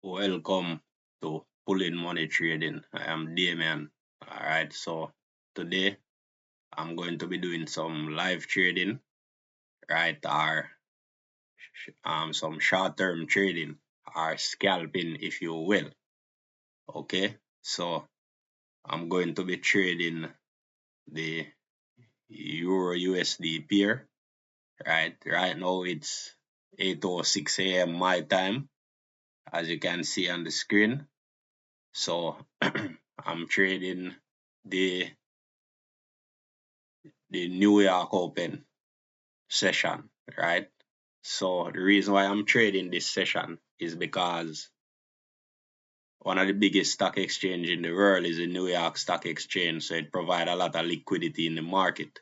Welcome to Pulling Money Trading. I am Damien. Alright, so today I'm going to be doing some live trading, right? Or some short-term trading or scalping, if you will. Okay, so I'm going to be trading the Euro USD pair, right? Right now it's 8:06 a.m. my time, as you can see on the screen. So I'm trading the New York Open session, right? So the reason why I'm trading this session is because one of the biggest stock exchange in the world is the New York Stock Exchange, so it provides a lot of liquidity in the market,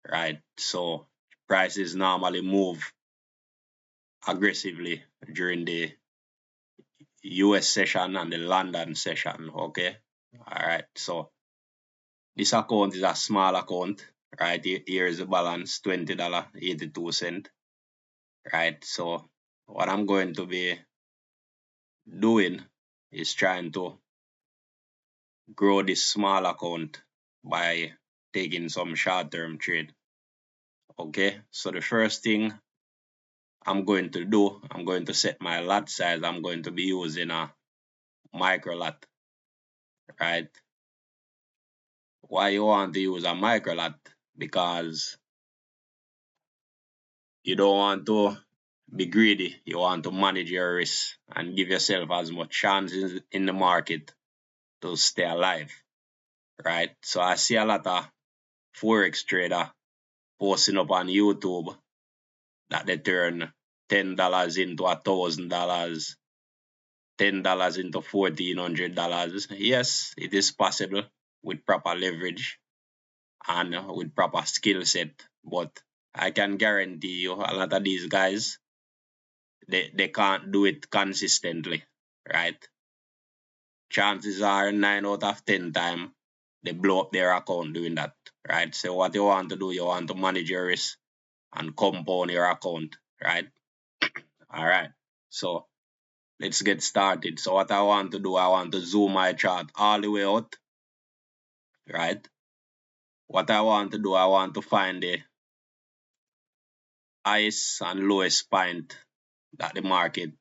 right? So prices normally move aggressively during the US session and the London session, okay? All right, so this account is a small account, right? Here is the balance, $20.82, right? So what I'm going to be doing is trying to grow this small account by taking some short-term trade. Okay, so the first thing I'm going to do, I'm going to set my lot size. I'm going to be using a micro lot, right? Why you want to use a micro lot? Because you don't want to be greedy. You want to manage your risk and give yourself as much chances in the market to stay alive, right? So I see a lot of Forex trader posting up on YouTube that they turn $10 into $1,000, $10 into $1,400. Yes, it is possible with proper leverage and with proper skill set, but I can guarantee you a lot of these guys they can't do it consistently, right? Chances are 9 out of 10 times they blow up their account doing that, right? So what you want to do, you want to manage your risk and compound your account, right? All right, so let's get started. So what I want to do, I want to zoom my chart all the way out, right? What I want to do, I want to find the highest and lowest point that the market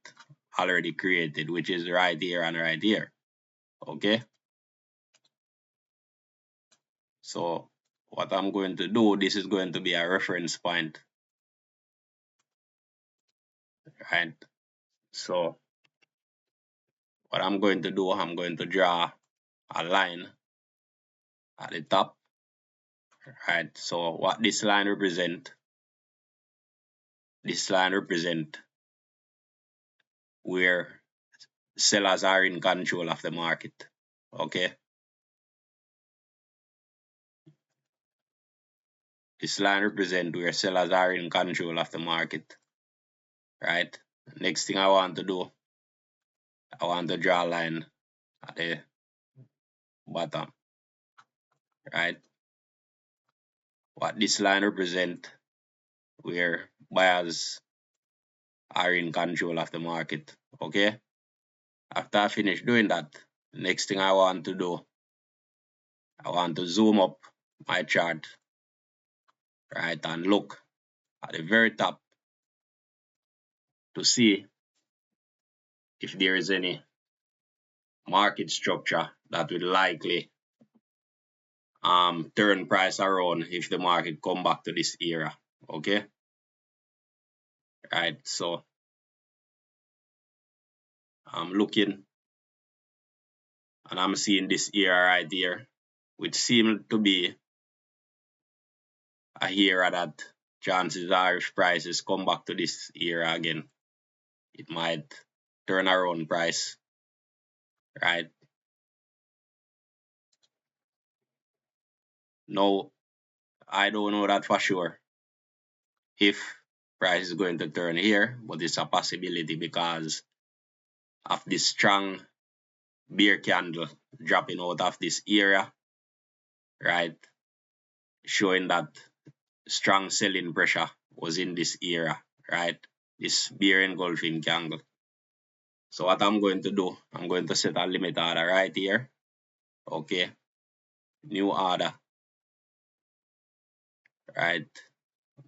already created, which is right here and right here, okay? So what I'm going to do, this is going to be a reference point, right? So what I'm going to do, I'm going to draw a line at the top, right? So what this line represent where sellers are in control of the market, okay? This line represent where sellers are in control of the market, right? Next thing I want to do, I want to draw a line at the bottom, right? What this line represent where buyers are in control of the market, okay? After I finish doing that, next thing I want to do, I want to zoom up my chart, right, and look at the very top to see if there is any market structure that will likely turn price around if the market come back to this era, okay? Right, so I'm looking and I'm seeing this era right here, which seems to be a era that chances are if prices come back to this era again, it might turn around price, right? No, I don't know that for sure if price is going to turn here, but it's a possibility because of this strong bear candle dropping out of this area, right? Showing that strong selling pressure was in this era, right? This bear engulfing candle. So what I'm going to do, I'm going to set a limit order right here. Okay, new order, right?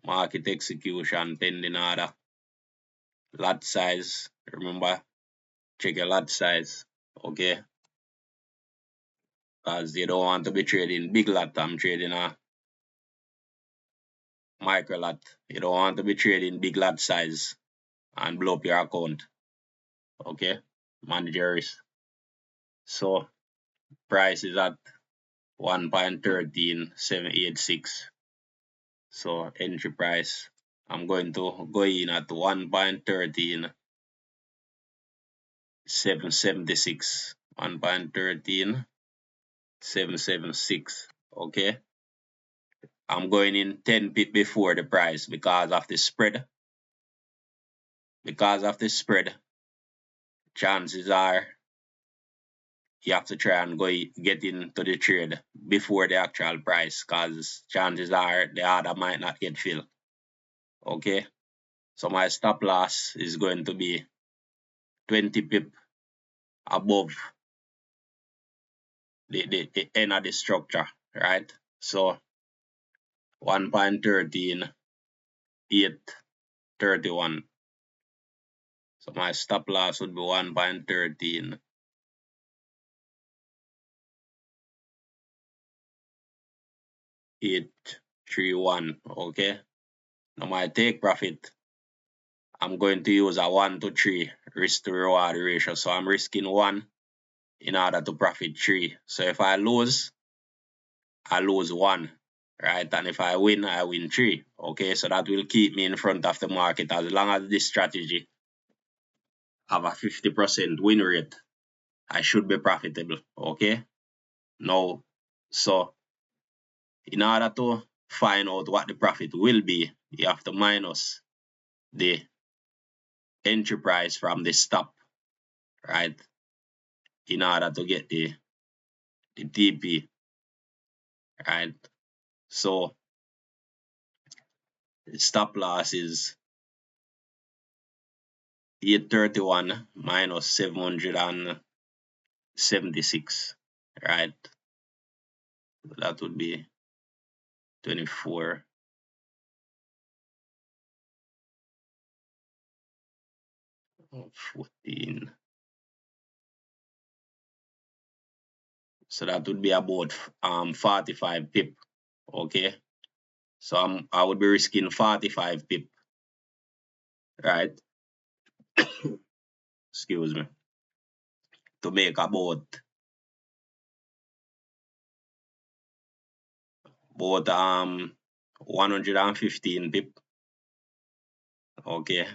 Market execution, pending order, lot size. Remember, check your lot size. Okay, because you don't want to be trading big lot. I'm trading a micro lot. You don't want to be trading big lot size and blow up your account. Okay, managers. So price is at 1.13786. So entry price, I'm going to go in at 1.13776. 1.13776. Okay, I'm going in 10 pip before the price because of the spread. Because of the spread, chances are you have to try and go get into the trade before the actual price, because chances are the order might not get filled. Okay, so my stop loss is going to be 20 pip above the end of the structure, right? So 1.13831. So my stop loss would be 1.13831. Okay, now my take profit, I'm going to use a 1 to 3 risk to reward ratio. So I'm risking 1 in order to profit 3. So if I lose 1, right? And if I win 3. Okay, so that will keep me in front of the market as long as this strategy have a 50% win rate. I should be profitable. Okay, now, so in order to find out what the profit will be, you have to minus the entry price from the stop, right? In order to get the TP, right? So the stop loss is 831 minus 776, right? That would be 24. 14. So that would be about 45 pip. Okay, so I would be risking 45 pip, right? Excuse me, to make about 115 pip. Okay,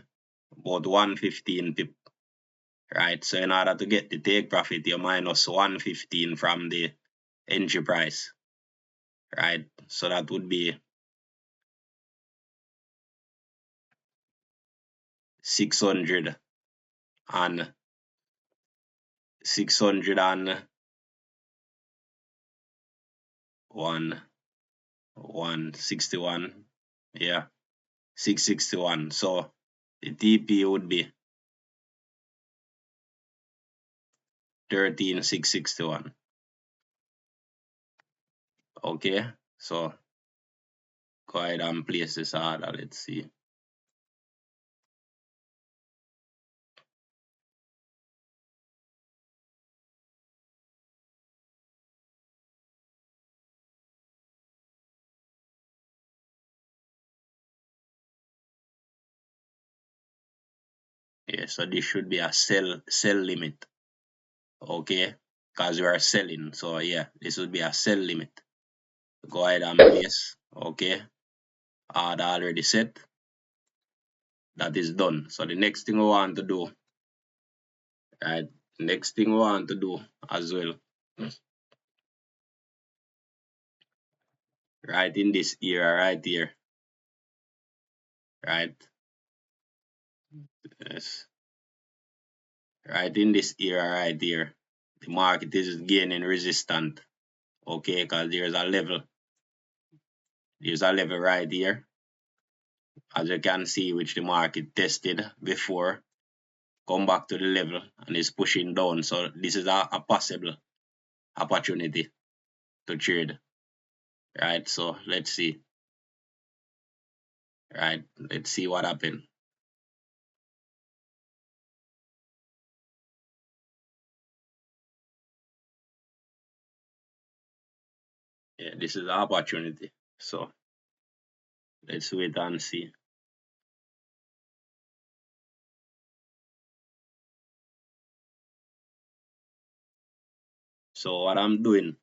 about 115 pip, right? So in order to get the take profit, you minus 115 from the entry price, right? So that would be 600 and 161, yeah, 661. So the TP would be 13,661. Okay, so go ahead and place this order. Let's see. Yeah, so this should be a sell limit. Okay, because we are selling. So yeah, this would be a sell limit. Go ahead and place. Okay, order already set. That is done. So the next thing we want to do, right? Next thing we want to do as well, right in this area right here, right? Yes, right in this area right here, the market is gaining resistance. Okay, because there's a level. There's a level right here, as you can see, which the market tested before. come back to the level and is pushing down. So this is a possible opportunity to trade, right? So let's see, right? Let's see what happens. Yeah, this is an opportunity. So let's wait and see. So what I'm doing,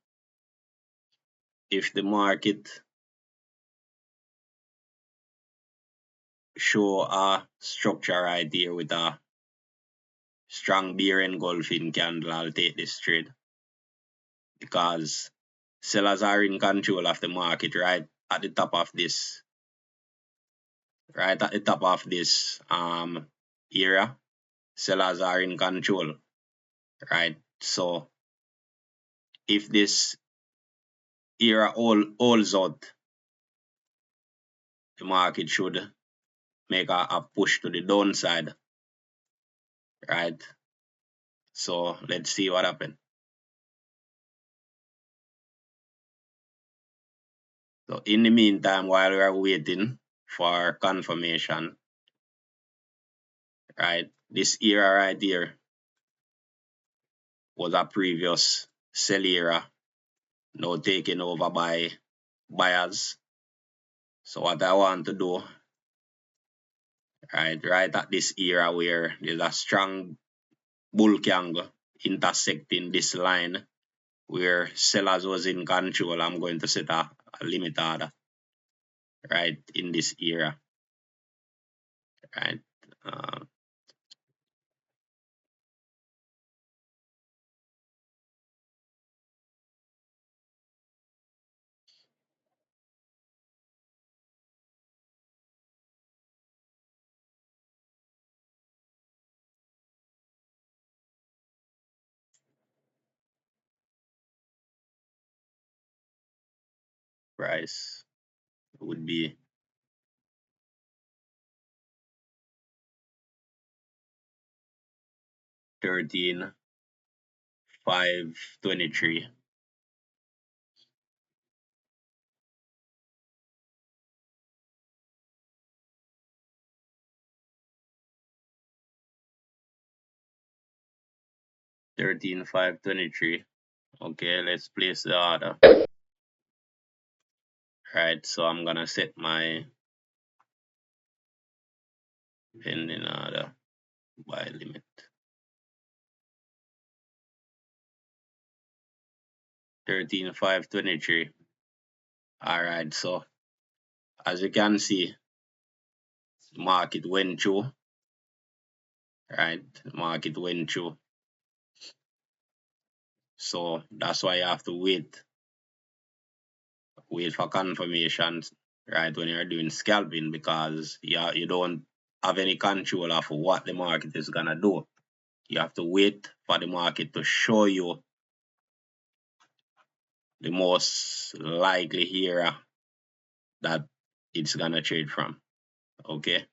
if the market show a structure right here with a strong bear engulfing candle, I'll take this trade because sellers are in control of the market right at the top of this, right at the top of this era. Sellers are in control, right? So if this era holds out, the market should make a push to the downside, right? So let's see what happens. So in the meantime, while we are waiting for confirmation, right, this era right here was a previous sell era, now taken over by buyers. So what I want to do, right at this era where there's a strong bull candle intersecting this line where sellers was in control, I'm going to set a limit order, right, in this era, right? Uh, price would be 13,523. 13,523. Okay, let's place the order. Right, so I'm gonna set my pending order buy limit 13,523. All right, so as you can see, market went through, right? Market went through. So that's why you have to wait for confirmations, right? When you're doing scalping, because you don't have any control of what the market is gonna do. You have to wait for the market to show you the most likely area that it's gonna trade from. Okay.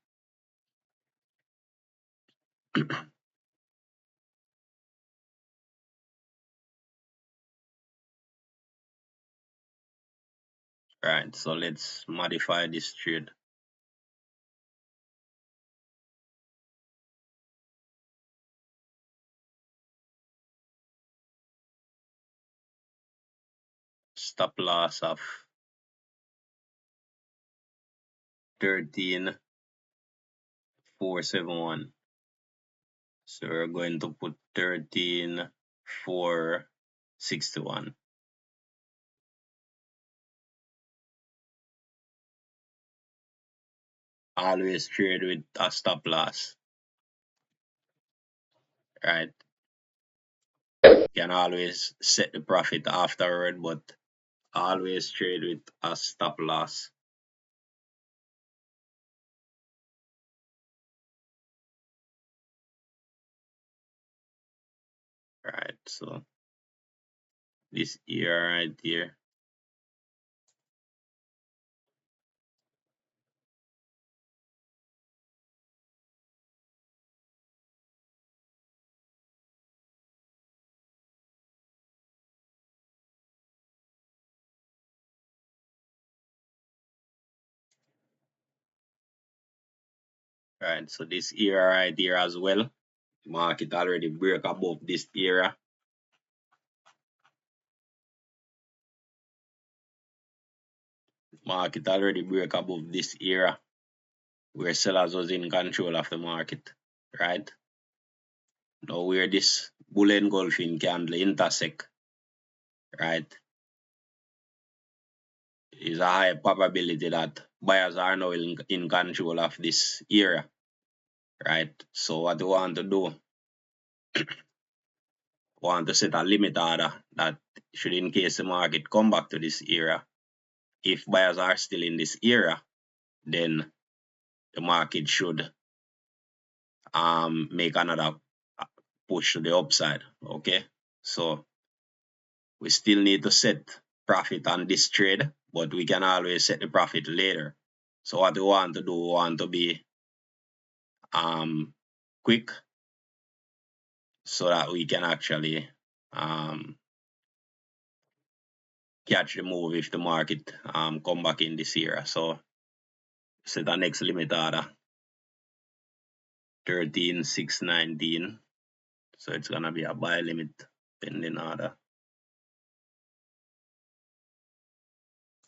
Right, so let's modify this trade. Stop loss of 13,471. So we're going to put 13,461. Always trade with a stop loss, right? You can always set the profit afterward, but always trade with a stop loss. Right, so this here right here, right? So this area right here as well, market already break above this area. Market already break above this area where sellers was in control of the market, right? Now where this bull engulfing candle intersect, right, is a high probability that buyers are now in control of this area, right? So what you want to do, want to set a limit order that should, in case the market come back to this area, if buyers are still in this area, then the market should make another push to the upside. Okay, so we still need to set profit on this trade, but we can always set the profit later. So what we want to do, we want to be quick so that we can actually catch the move if the market come back in this area. So set the next limit order 13,619. So it's gonna be a buy limit pending order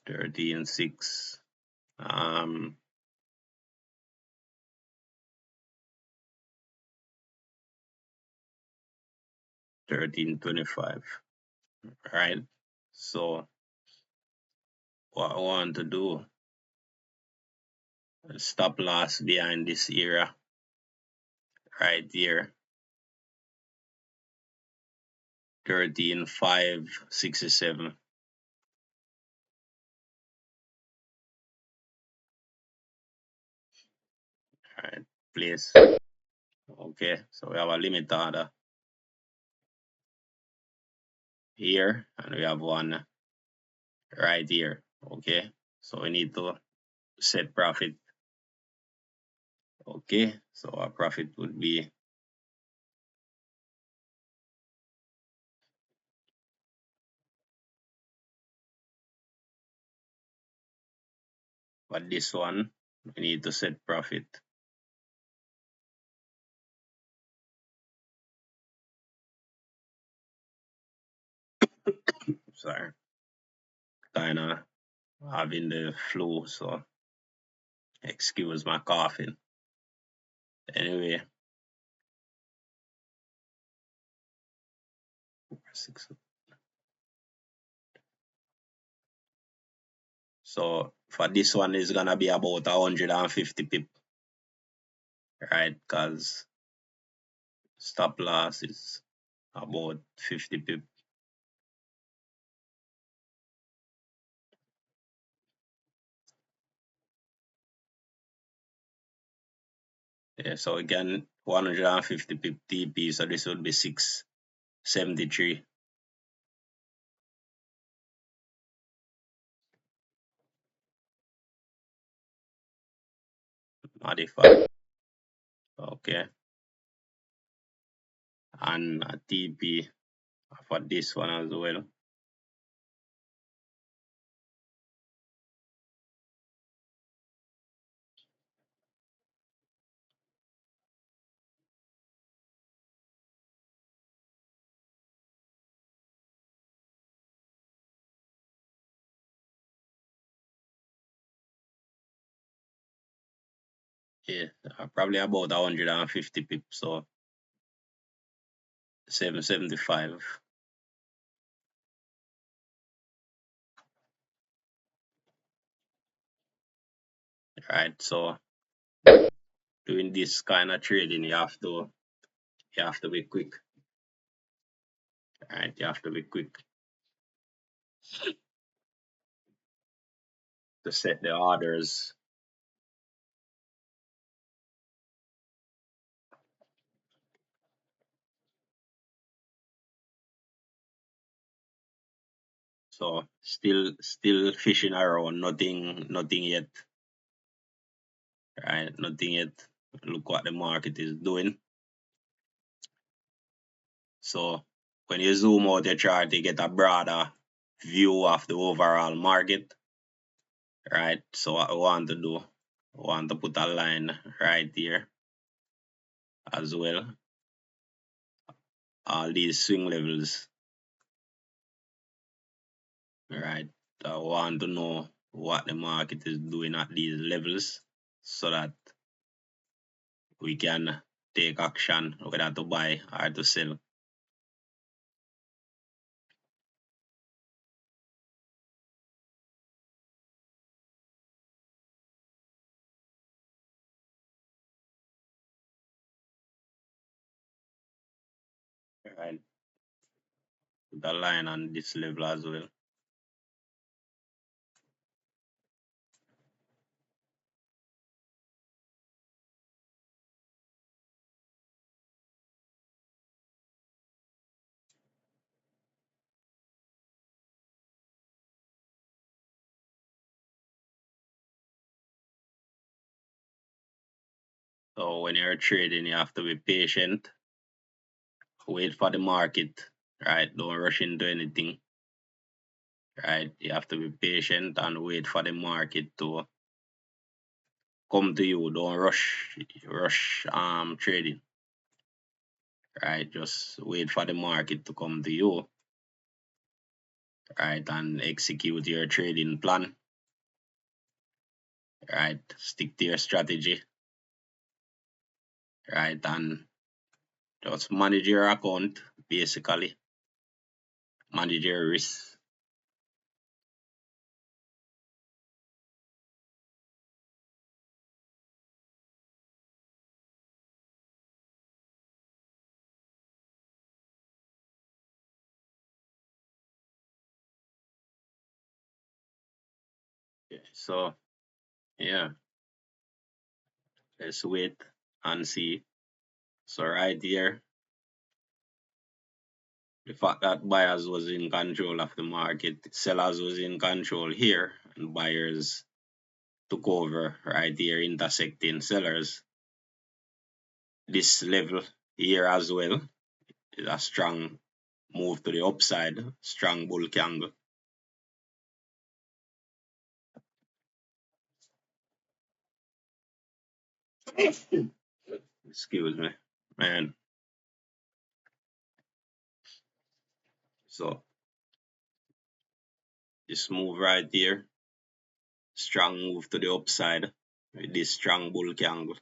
13,6. 1325. Right. So what I want to do, stop loss behind this area right here, 13,567. Right, place. Okay, so we have a limit order here and we have one right here. Okay, so we need to set profit. Okay, so our profit would be for this one, we need to set profit. Sorry, kinda having the flu, so excuse my coughing. Anyway, so for this one is gonna be about 150 pip, right? Because stop loss is about 50 pip. Yeah, so again 150 pip TP, so this would be 673. Modify. Okay. And a TP for this one as well. Yeah, probably about 150 pip, so 775. Right, so doing this kind of trading, you have to be quick. Right, you have to be quick to set the orders. So still fishing around, nothing yet. Right, nothing yet. Look what the market is doing. So when you zoom out your chart, you get a broader view of the overall market. Right, so what we want to do, want to put a line right here as well. All these swing levels, right? I want to know what the market is doing at these levels so that we can take action whether to buy or to sell. Right, put a line on this level as well. So when you're trading, you have to be patient, wait for the market, right? Don't rush into anything, right? You have to be patient and wait for the market to come to you. Don't rush trading, right? Just wait for the market to come to you, right? And execute your trading plan, right? Stick to your strategy, right? And just manage your account, basically. Manage your risk. So yeah, let's wait and see. So right here, the fact that buyers was in control of the market, sellers was in control here, and buyers took over right here, intersecting sellers. This level here as well is a strong move to the upside, strong bull candle. Excuse me, man. So this move right here, strong move to the upside with this strong bull candle.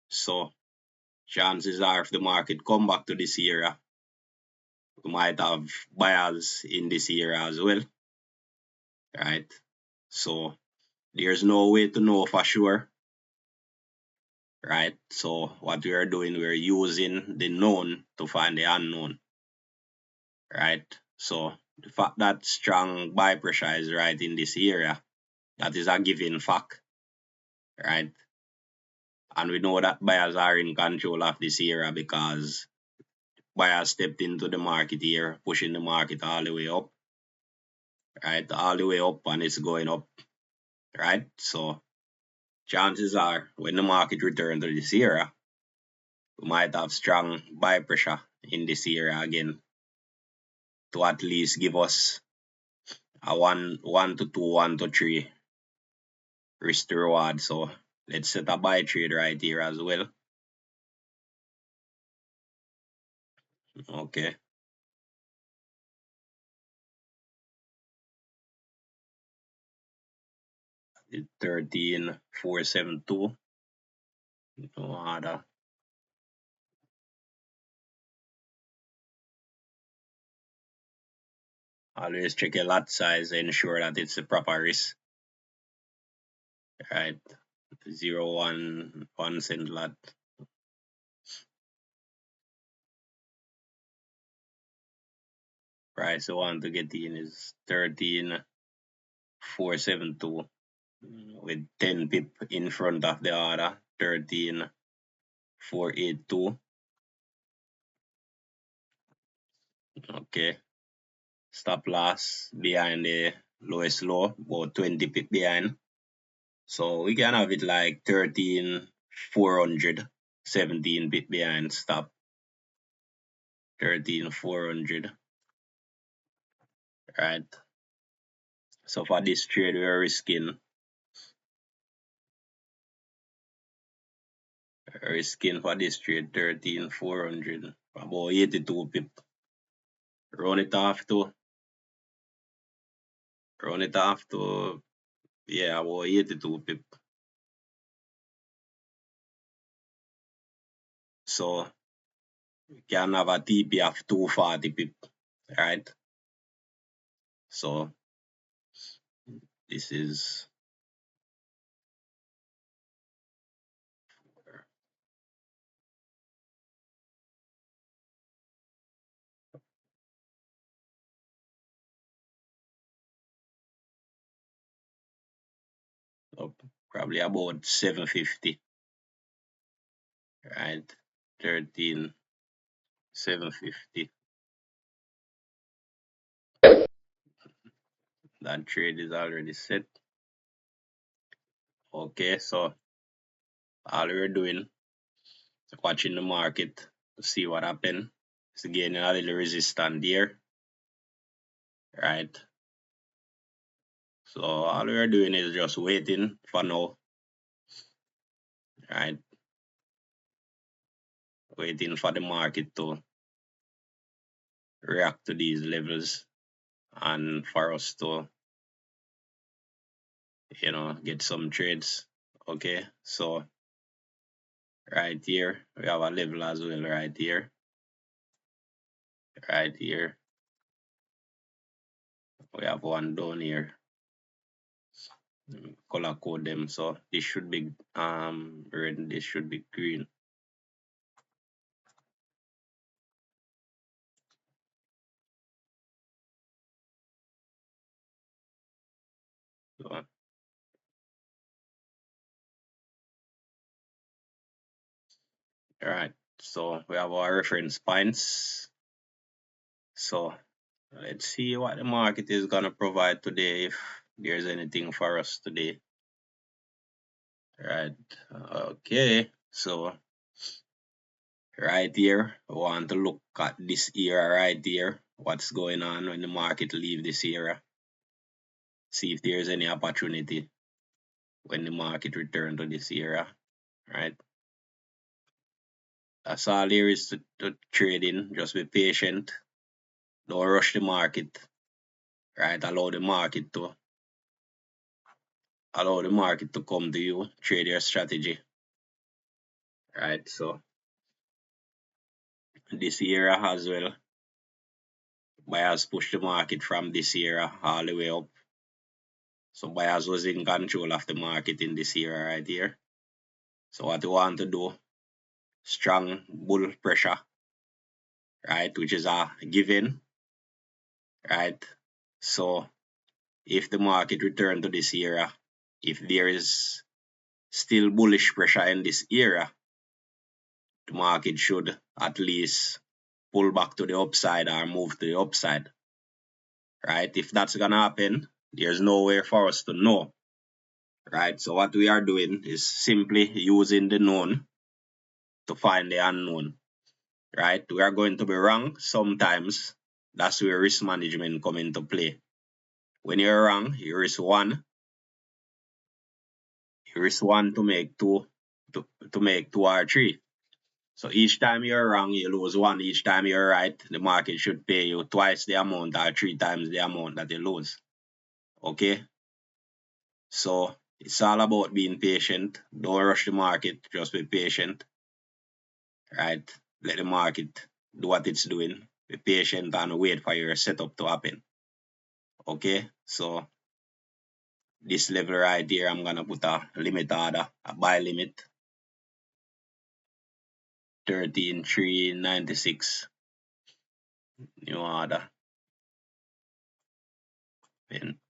So chances are if the market come back to this area, we might have buyers in this area as well, right? So there's no way to know for sure, right? So what we are doing, we're using the known to find the unknown, right? So the fact that strong buy pressure is right in this area, that is a given fact, right? And we know that buyers are in control of this area because buyers stepped into the market here, pushing the market all the way up, right? All the way up, and it's going up, right? So chances are when the market returns to this area, we might have strong buy pressure in this area again to at least give us a one to two, 1 to 3 risk to reward. So let's set a buy trade right here as well. Okay. It's 13,472. No other. Always check your lot size, ensure that it's the proper risk. Right. 0.1 cent lot. Price I want to get in is 13,472 with 10 pip in front of the order. 13,482. Okay. Stop loss behind the lowest low, about 20 pip behind. So we can have it like 13,400, 17 pip behind. Stop. 13,400. Right. So for this trade, we're risking Risking for this trade 13,400, about 82 pip. Run it off to yeah, about 82 pip. So you can have a TP of 240 pip, right? So this is probably about 750, right? 13,750. That trade is already set. Okay, so all we're doing is watching the market to see what happened. It's gaining a little resistance there, right? So all we're doing is just waiting for now, right? Waiting for the market to react to these levels and for us to, get some trades. Okay, so right here we have a level as well, right here, we have one down here. Color code them, so this should be red, this should be green. So, all right, so we have our reference points. So let's see what the market is gonna provide today, if there's anything for us today. Right, okay, so right here we want to look at this era right here, what's going on when the market leave this era, see if there's any opportunity when the market return to this era, right? That's all there is to trading. Just be patient, don't rush the market, right? Allow the market to come to you, trade your strategy, right? So this era as well, buyers push the market from this era all the way up. So buyers was in control of the market in this era right here. So what you want to do, strong bull pressure, right? Which is a given, right? So if the market return to this era, if there is still bullish pressure in this era, the market should at least pull back to the upside or move to the upside, right? If that's gonna happen, there's no way for us to know, right? So what we are doing is simply using the known to find the unknown, right? We are going to be wrong sometimes. That's where risk management come into play. When you're wrong, you risk one. You risk one to make two, to make two or three. So each time you're wrong, you lose one. Each time you're right, the market should pay you twice the amount or three times the amount that you lose. Okay? So it's all about being patient. Don't rush the market. Just be patient. Right? Let the market do what it's doing. Be patient and wait for your setup to happen. Okay? So this level right here, I'm gonna put a limit order, a buy limit. 13,396. New order. Then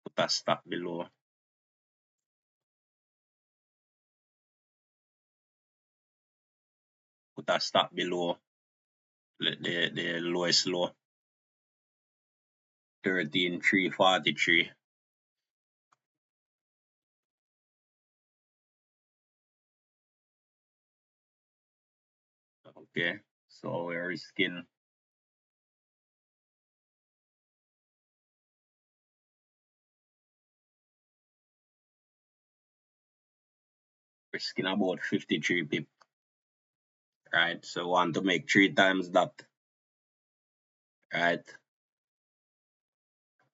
put a stop below. Put a stop below the lowest low. 13,343. Okay, so we're risking risking about 53 pip, right? So want to make 3 times that, right?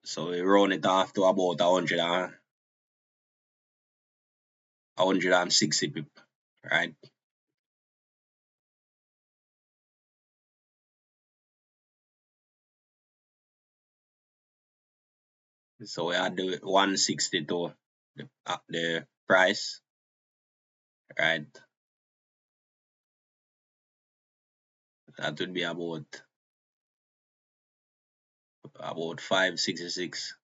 So we round it off to about 160 pip, right? So we add the 160 to the price, right? That would be about 566.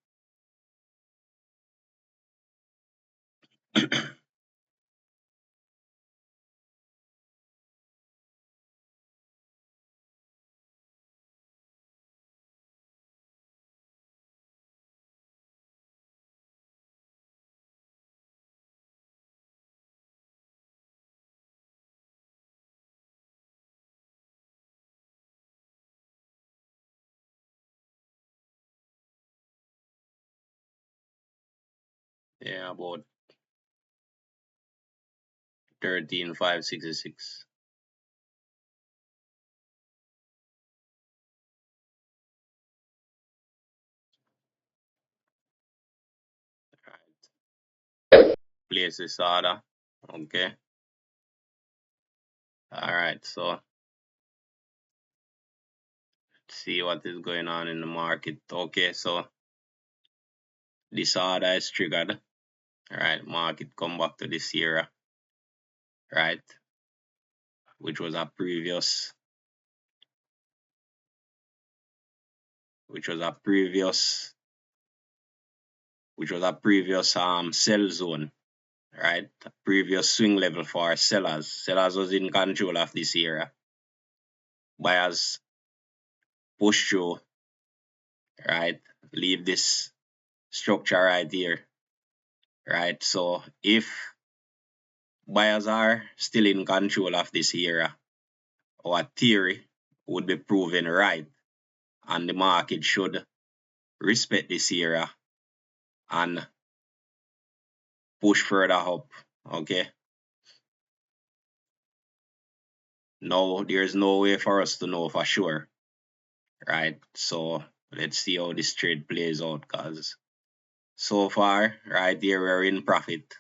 Yeah, about 13,566. Place this order. Okay. All right. So let's see what is going on in the market. Okay. So this order is triggered. All right. Market come back to this area. Right. Which was a previous. Which was a previous. Which was a previous sell zone. Right. Previous swing level for sellers. Sellers was in control of this area. Buyers push through. Right. Leave this structure right here. Right. So if buyers are still in control of this area, our theory would be proven right, and the market should respect this area and push further up. Okay. No, there's no way for us to know for sure. Right. So let's see how this trade plays out, because so far, right here, we're in profit.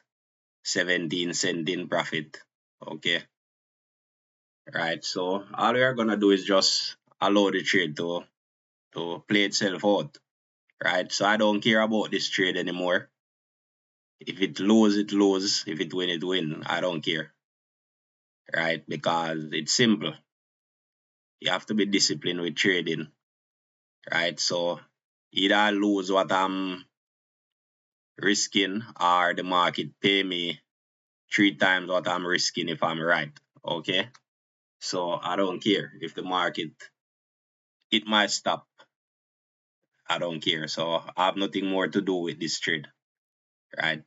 17 cent in profit. Okay. Right. So all we're gonna do is just allow the trade to play itself out. Right. So I don't care about this trade anymore. If it lose, it lose. If it win, it win. I don't care. Right. Because it's simple. You have to be disciplined with trading. Right. So either I lose what I'm risking, or the market pay me 3 times what I'm risking if I'm right. Okay. So I don't care if the market it might stop. I don't care. So I have nothing more to do with this trade. Right.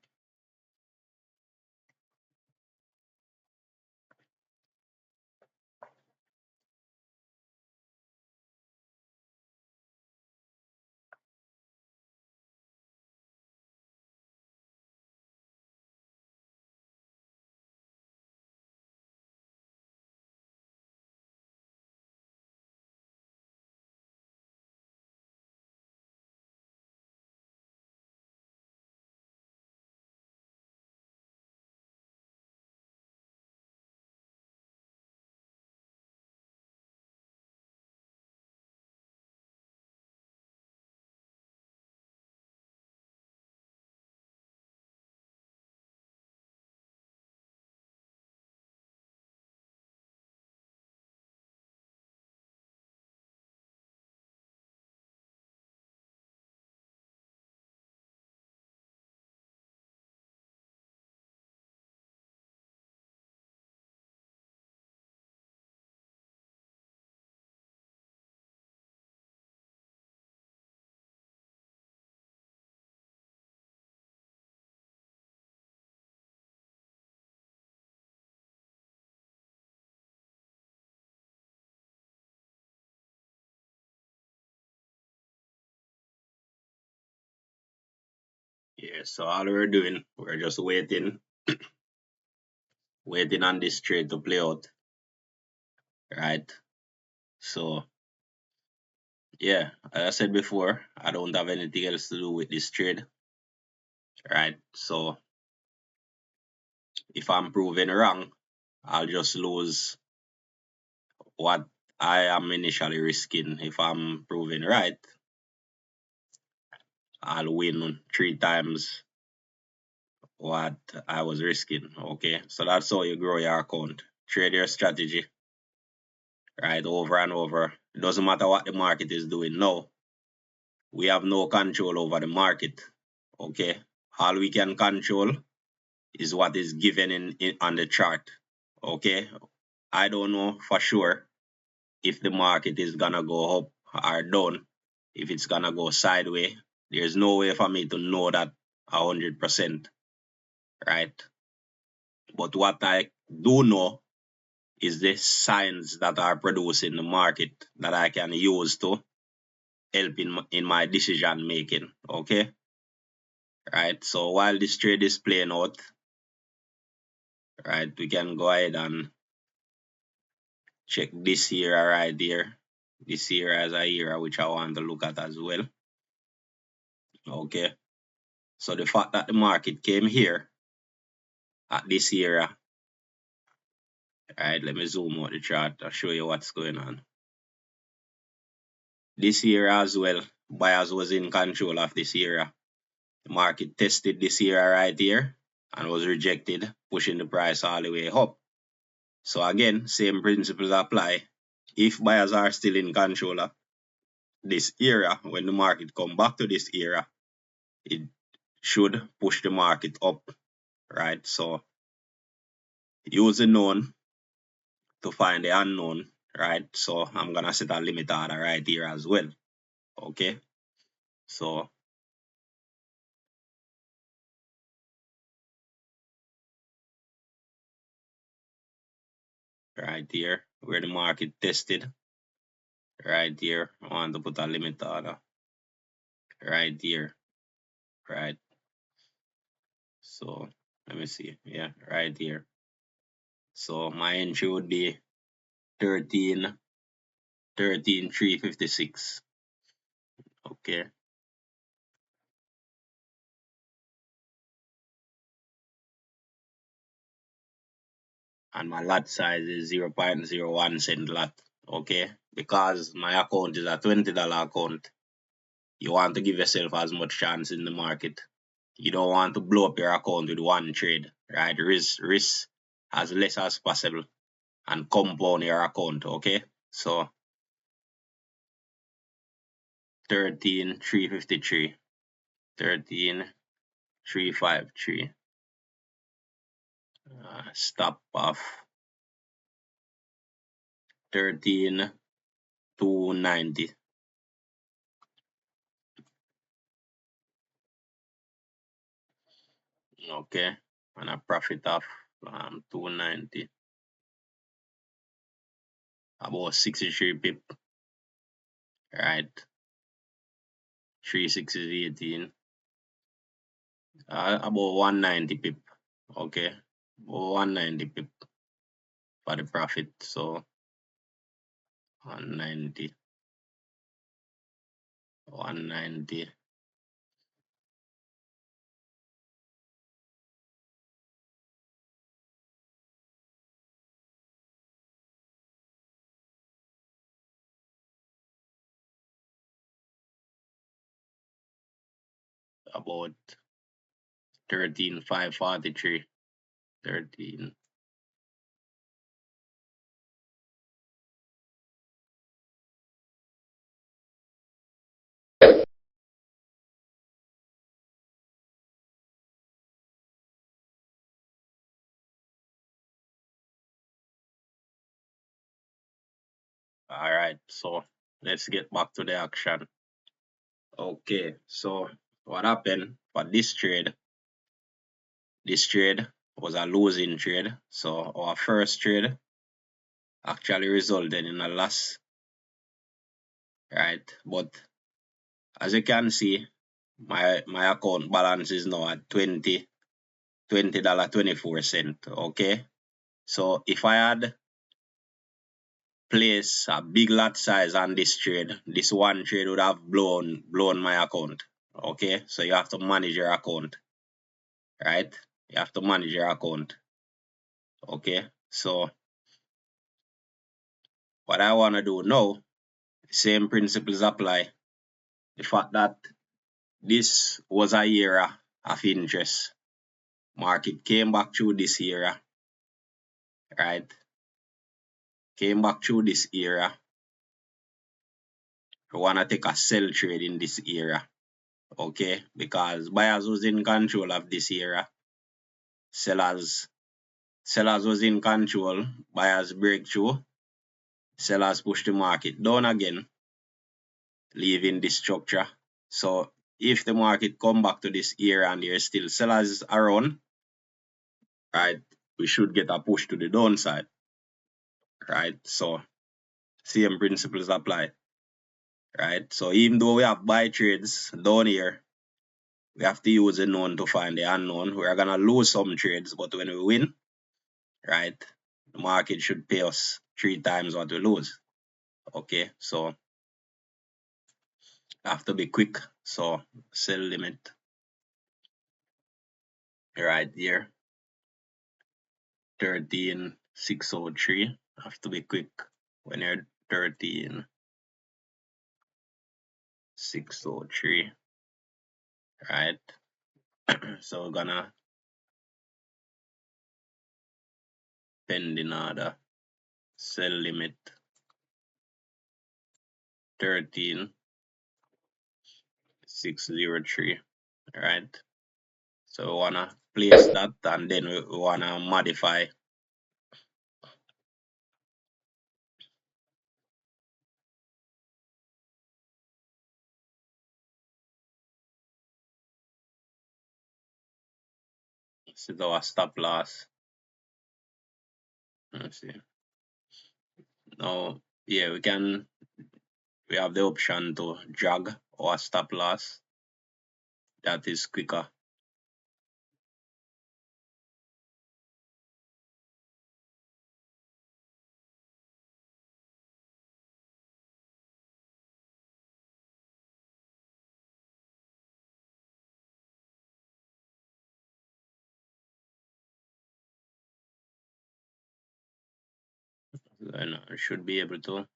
Yeah. So all we're doing, we're just waiting waiting on this trade to play out, right? So yeah, as I said before, I don't have anything else to do with this trade, right? So if I'm proven wrong, I'll just lose what I am initially risking. If I'm proven right, I'll win 3 times what I was risking. Okay, so that's how you grow your account. Trade your strategy, right, over and over. It doesn't matter what the market is doing now. We have no control over the market. Okay, all we can control is what is given in on the chart. Okay, I don't know for sure if the market is gonna go up or down, if it's gonna go sideways. There's no way for me to know that 100%, right? But what I do know is the signs that are produced in the market that I can use to help in my decision making. Okay, right? So while this trade is playing out, right, we can go ahead and check this era right here. This era as a era which I want to look at as well. Okay, so the fact that the market came here at this era, right? Let me zoom out the chart and show you what's going on. This era as well, buyers was in control of this era. The market tested this era right here and was rejected, pushing the price all the way up. So again, same principles apply. If buyers are still in control of this era, when the market come back to this era, it should push the market up, right? So use the known to find the unknown, right? So I'm gonna set a limit order right here as well. Okay, so right here where the market tested, right here I want to put a limit order right here, right? So let me see, yeah, right here. So my entry would be 13,356. Okay, and my lot size is 0.01 cent lot. Okay, because my account is a $20 account, you want to give yourself as much chance in the market. You don't want to blow up your account with one trade, right? Risk as less as possible and compound your account. Okay, so 13,353, 13,353. Stop off 13,290. Okay, and a profit of 290, about 63 pip, right? 36 is 18, about 190 pip. Okay, about 190 pip for the profit. So 190, 190. About 13,543, 13. All right, so let's get back to the action. Okay, so what happened for this trade? This trade was a losing trade. So our first trade actually resulted in a loss, right? But as you can see, my account balance is now at $20.24. Okay, So if I had placed a big lot size on this trade, this one trade would have blown my account. Okay, so you have to manage your account, right? You have to manage your account. Okay, so what I want to do now, same principles apply. The fact that this was a era of interest, market came back through this era, right? Came back through this era. We want to take a sell trade in this era, okay? Because buyers was in control of this era, sellers was in control, buyers break through, sellers push the market down again, leaving this structure. So if the market come back to this era and there's still sellers around, right, we should get a push to the downside, right? So same principles apply, right? So even though we have buy trades down here, we have to use the known to find the unknown. We're gonna lose some trades, but when we win, right, the market should pay us 3 times what we lose. Okay, so have to be quick. So sell limit right here, 13,603. Have to be quick when you're 13,603, right? So we're gonna pending order, sell limit 13,603, right? So we wanna place that and then we wanna modify. This is our stop loss. Let's see. Now, yeah, we have the option to drag our stop loss. That is quicker. And I should be able to.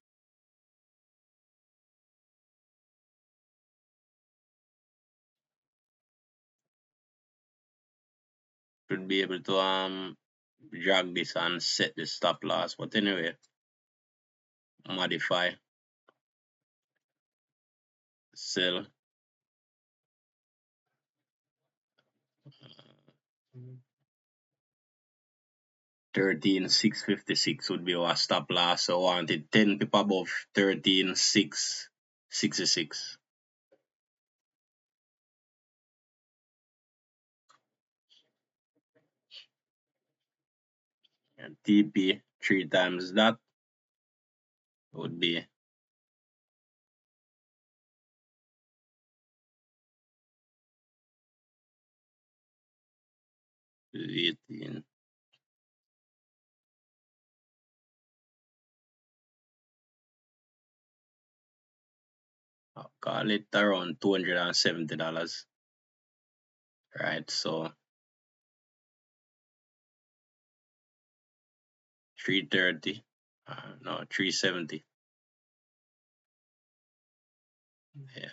Should be able to drag this and set the stop loss. But anyway, modify, sell. 13,656 would be our stop loss. So I wanted 10 pip above 13,666. And TP 3 times that would be 18. I'll call it around $270. Right, so 330. No, 370. Yeah.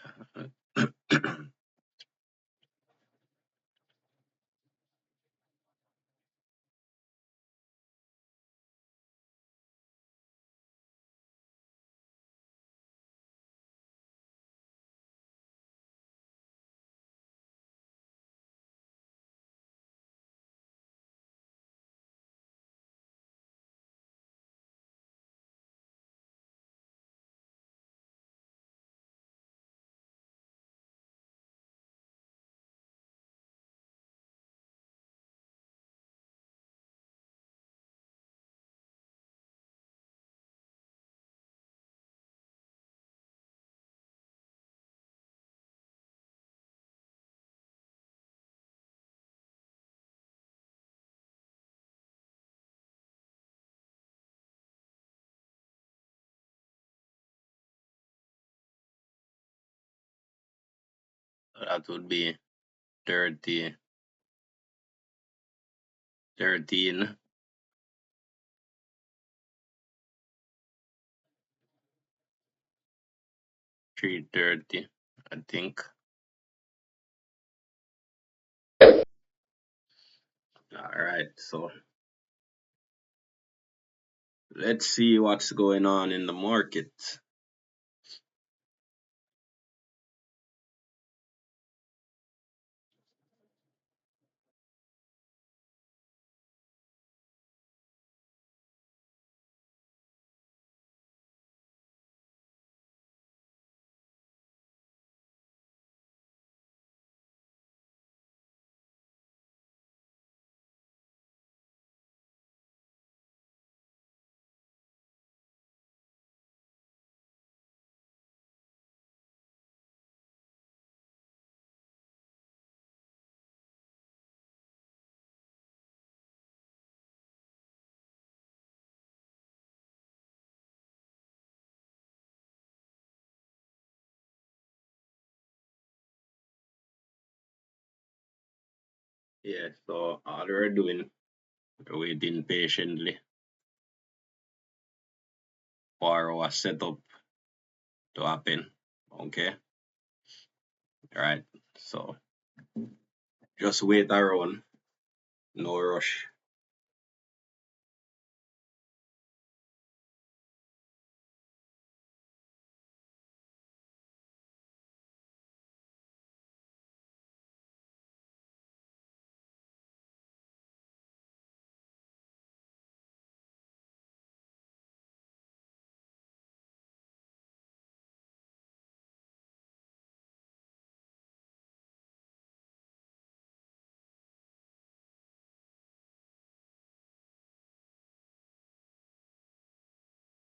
that would be 30, 13, 330, I think. All right, so let's see what's going on in the market. Yeah, so all we're doing, we're waiting patiently for our setup to happen. Okay, all right, so just wait around, no rush.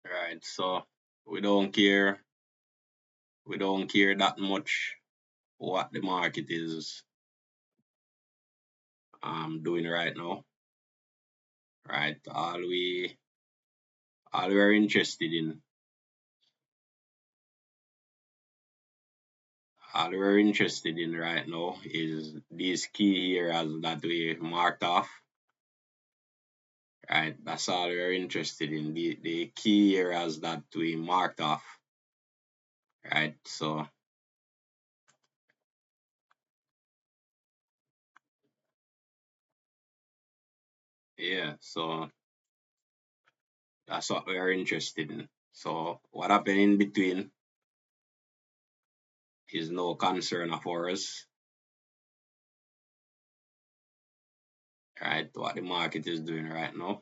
All right, so we don't care, we don't care that much what the market is doing right now. Right, all we're interested in, all we're interested in right now is these key areas that we marked off. Right, that's all we're interested in, the key areas that we marked off. Right, so yeah, so that's what we're interested in. So what happened in between is no concern of ours. Right, what the market is doing right now.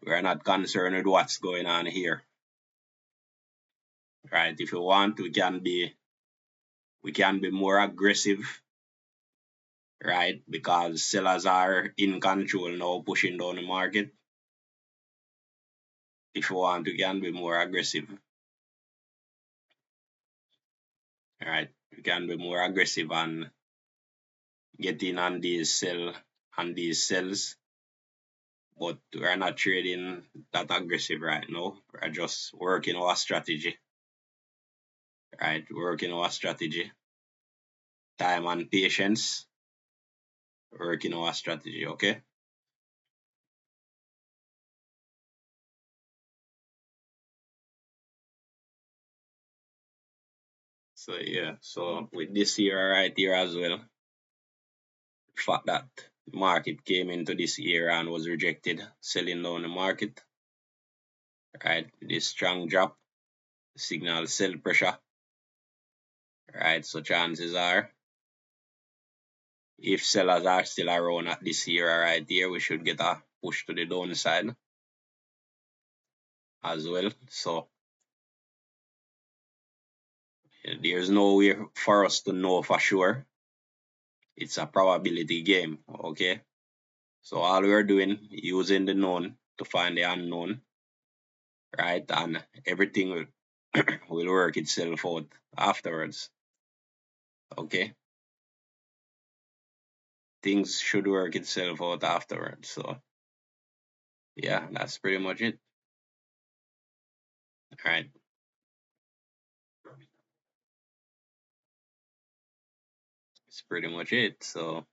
We're not concerned with what's going on here. Right, if you want, we can be more aggressive, right? Because sellers are in control now, pushing down the market. If you want, we can be more aggressive, right? We can be more aggressive and get in on these sells, but we're not trading that aggressive right now. We're just working our strategy, right? Working our strategy, time and patience, working our strategy, okay? So yeah, so with this here right here as well, the fact that the market came into this era and was rejected, selling down the market, right? This strong drop, signal sell pressure, right? So chances are, if sellers are still around at this era right here, we should get a push to the downside as well. So there's no way for us to know for sure. It's a probability game, okay? So all we're doing, using the known to find the unknown, right? And everything will will work itself out afterwards. Okay, things should work itself out afterwards. So yeah, that's pretty much it. Right. It's pretty much it. So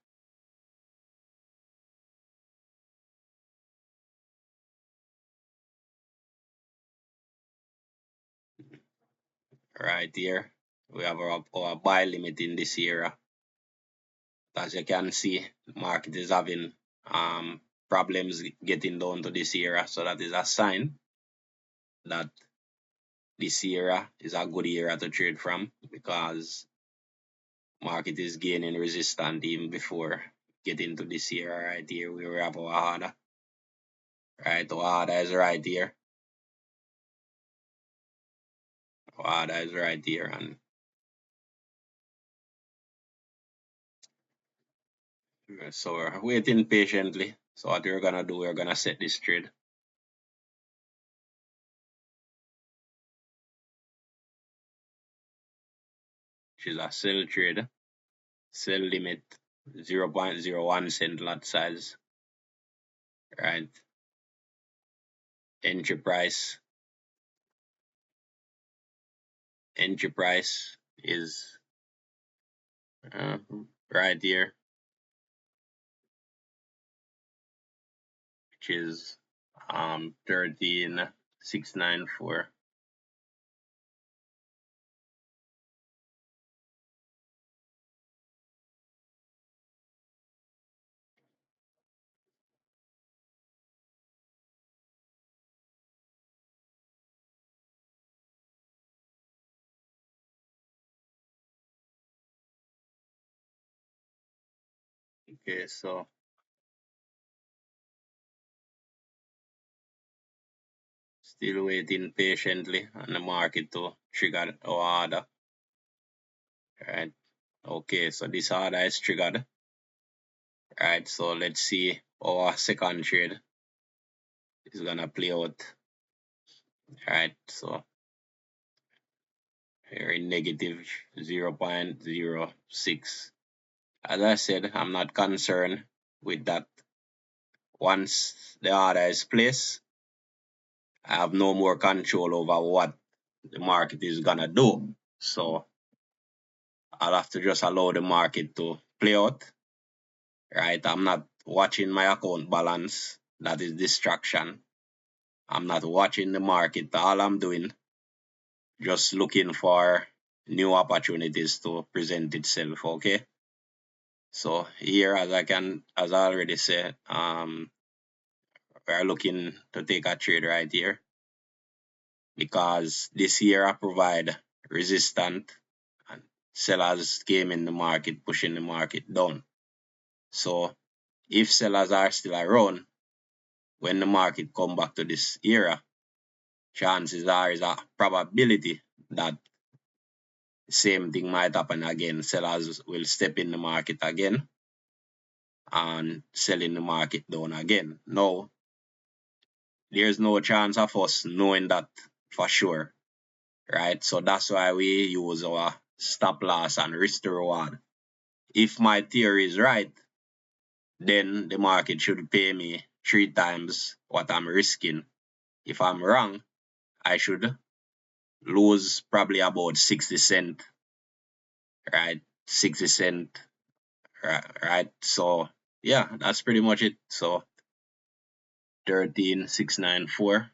right here, we have our buy limit in this area. As you can see, the market is having problems getting down to this area. So that is a sign that this area is a good area to trade from, because market is gaining resistance even before getting to this area right here where we have our order. Right, our order is right here. Our order is right here, and so we're waiting patiently. So what we're gonna do, we're gonna set this trade, which is a sell trade. Sell limit 0.01 cent lot size. Right. Entry price. Entry price is right here, which is 13,694. Okay, so still waiting patiently on the market to trigger our order. Right. Okay, so this order is triggered. Right, so let's see how our second trade is gonna play out. Right, so here in negative 0.06. As I said, I'm not concerned with that. Once the order is placed, I have no more control over what the market is gonna do. So I'll have to just allow the market to play out. Right, I'm not watching my account balance. That is distraction. I'm not watching the market. All I'm doing, just looking for new opportunities to present itself. Okay. So here, as I already said, we're looking to take a trade right here, because this here provide resistance and sellers came in the market, pushing the market down. So if sellers are still around when the market come back to this area, chances are is a probability that the same thing might happen again. Sellers will step in the market again and selling the market down again. No, there's no chance of us knowing that for sure, right? So that's why we use our stop loss and risk to reward. If my theory is right, then the market should pay me 3 times what I'm risking. If I'm wrong, I should lose probably about 60 cent, right? 60 cent, right? So yeah, that's pretty much it. So 13,694.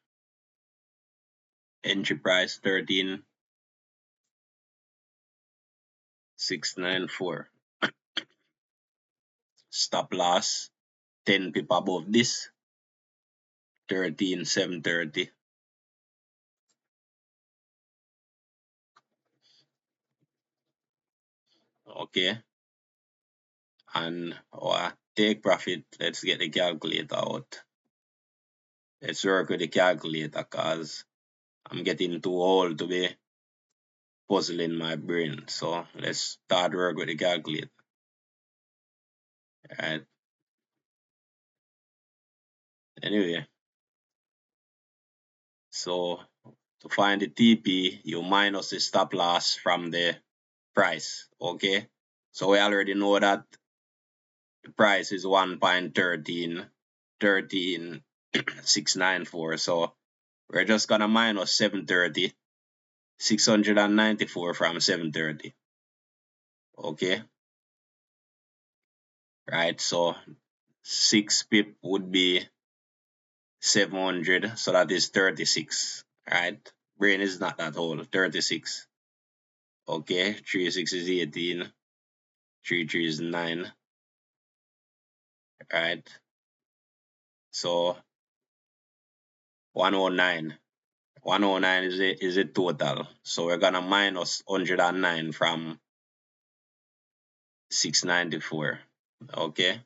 Entry price 13,694. Stop loss 10 pip above this, 13,730. Okay. And our take profit, let's get the calculator out. Let's work with the calculator, because I'm getting too old to be puzzling my brain. So let's start work with the calculator. Alright. Anyway, so to find the TP, you minus the stop loss from the price. Okay. So we already know that the price is 1.13, 13,694. So we're just gonna minus 730, 694 from 730. Okay, right? So 6 pip would be 700, so that is 36, right? Brain is not that old, 36. Okay, 3 6 is 18, 3 3 is 9, right? So 109. 109 is a total. So we're gonna minus 109 from 694. Okay,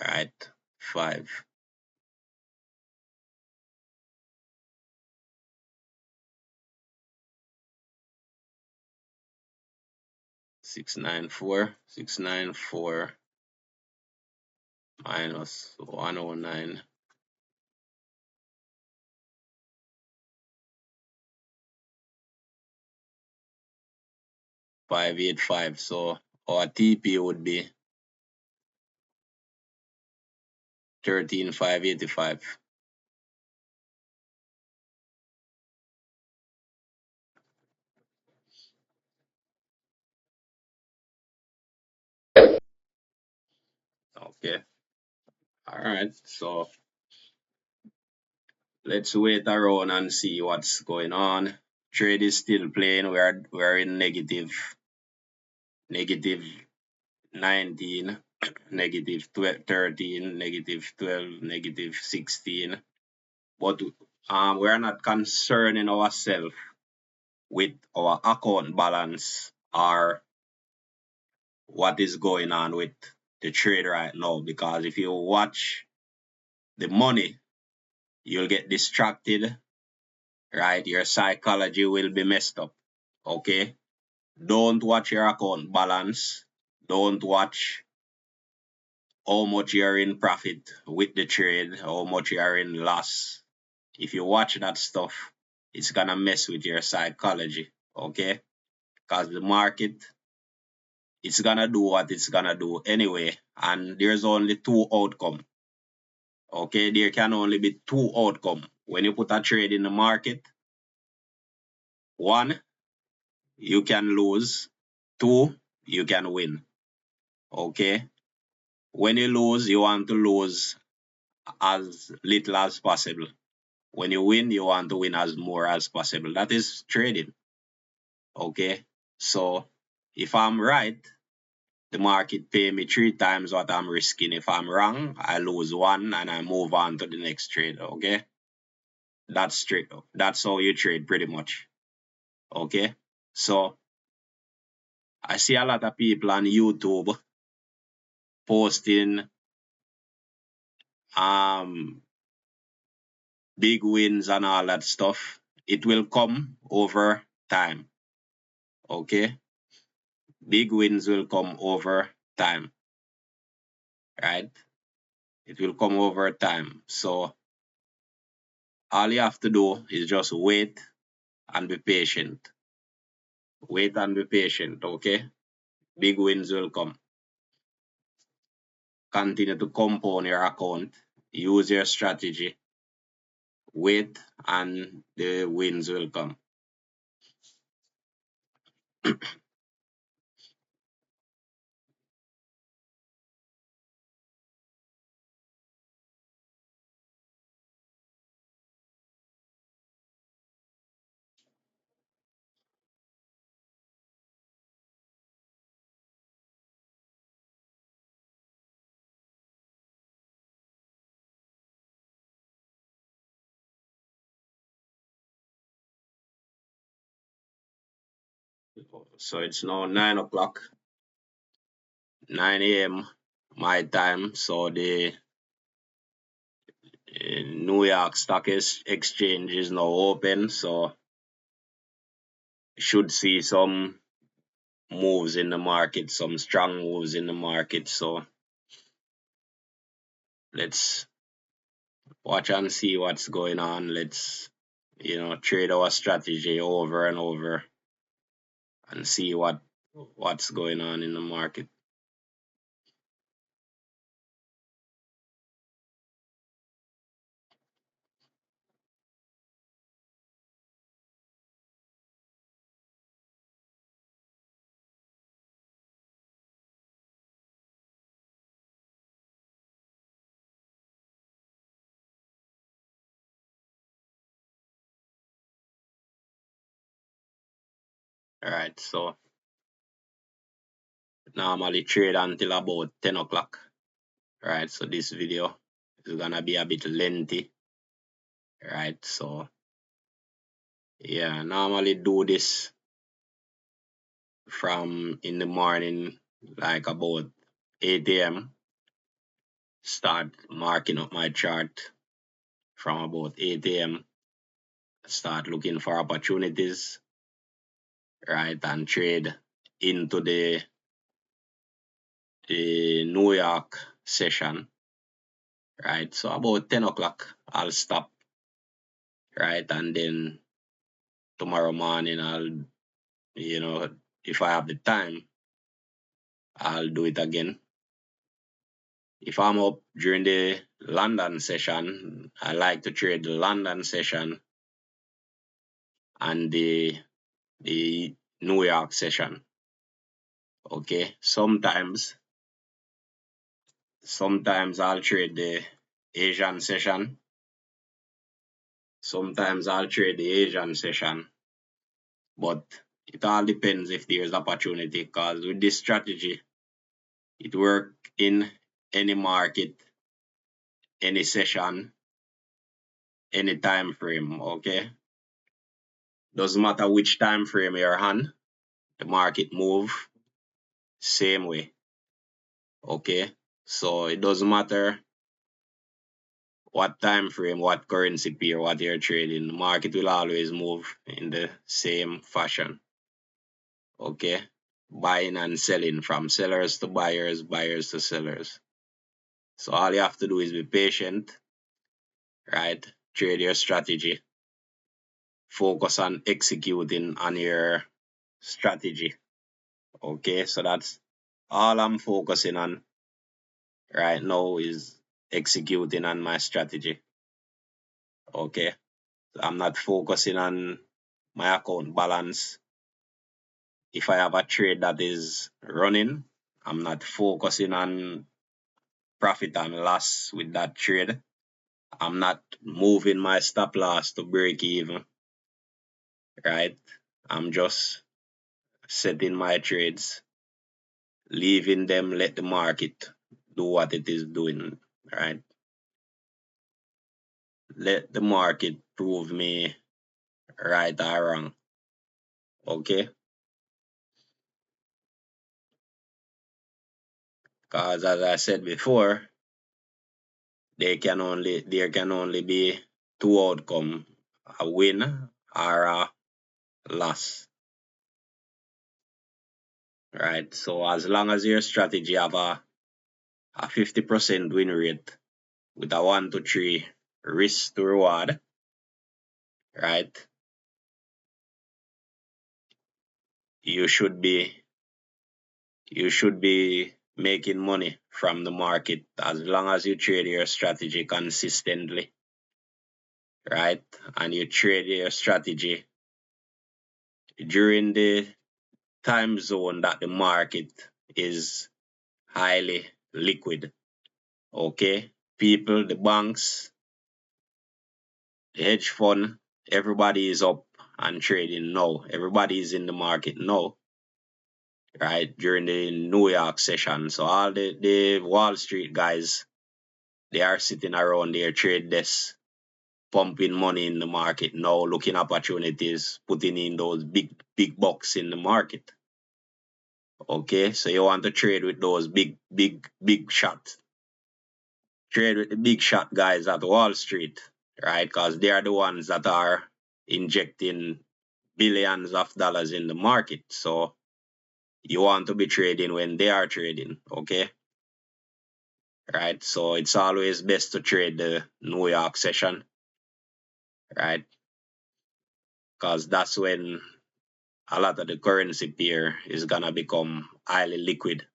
right? 5. 694. 694 minus 109. 585. So our TP would be 13,585. Okay. All right. So let's wait around and see what's going on. Trade is still playing. We're in negative 19, negative 13, negative 12, negative 16. But we're not concerning ourselves with our account balance or what is going on with the trade right now, because if you watch the money, you'll get distracted, right? Your psychology will be messed up. Okay, don't watch your account balance. Don't watch how much you're in profit with the trade, how much you're in loss. If you watch that stuff, it's gonna mess with your psychology. Okay, because the market, it's gonna do what it's gonna do anyway, and there's only two outcomes. Okay, there can only be two outcomes when you put a trade in the market. One, you can lose. Two, you can win. Okay, when you lose, you want to lose as little as possible. When you win, you want to win as more as possible. That is trading. Okay, so if I'm right, the market pay me 3 times what I'm risking. If I'm wrong, I lose one and I move on to the next trade. Okay, that's straight up. That's how you trade pretty much. Okay, so I see a lot of people on YouTube posting big wins and all that stuff. It will come over time. Okay, big wins will come over time, right? It will come over time. So all you have to do is just wait and be patient. Wait and be patient, okay? Big wins will come. Continue to compound your account. Use your strategy. Wait and the wins will come. So it's now 9 o'clock, 9 a.m. my time. So the New York Stock Exchange is now open. So should see some moves in the market, some strong moves in the market. So let's watch and see what's going on. Let's, trade our strategy over and over and see what's going on in the market. Alright, so normally trade until about 10 o'clock. Right, so this video is gonna be a bit lengthy. Right, so yeah, normally do this from in the morning, like about 8 a.m. Start marking up my chart from about 8 a.m. Start looking for opportunities, right, and trade into the New York session, right? So about 10 o'clock, I'll stop, right, and then tomorrow morning, if I have the time, I'll do it again. If I'm up during the London session, I like to trade the London session and the New York session. Okay, sometimes I'll trade the Asian session. Sometimes I'll trade the Asian session, but it all depends if there's opportunity. Because with this strategy, it works in any market, any session, any time frame. Okay, doesn't matter which time frame you're on, the market move same way. Okay, so it doesn't matter what time frame, what currency pair, what you're trading, the market will always move in the same fashion. Okay, buying and selling from sellers to buyers, buyers to sellers. So all you have to do is be patient, right? Trade your strategy, focus on executing on your strategy. Okay, so that's all I'm focusing on right now is executing on my strategy. Okay, I'm not focusing on my account balance. If I have a trade that is running, I'm not focusing on profit and loss with that trade. I'm not moving my stop loss to break even, right? I'm just setting my trades, leaving them, let the market do what it is doing, right? Let the market prove me right or wrong, okay? Because as I said before, there can only be two outcomes, a win or a loss, right? So as long as your strategy have a 50% win rate with a 1 to 3 risk to reward, right? You should be making money from the market as long as you trade your strategy consistently, right? And you trade your strategy during the time zone that the market is highly liquid. Okay, people, the banks, the hedge fund, everybody is up and trading now. Everybody is in the market now, right? During the New York session. So all the Wall Street guys, they are sitting around their trade desks, pumping money in the market now, looking opportunities, putting in those big bucks in the market. Okay, so you want to trade with those big shots. Trade with the big shot guys at Wall Street, right? Because they are the ones that are injecting billions of dollars in the market. So you want to be trading when they are trading, okay? Right? So it's always best to trade the New York session, right? Because that's when a lot of the currency pair is gonna become highly liquid.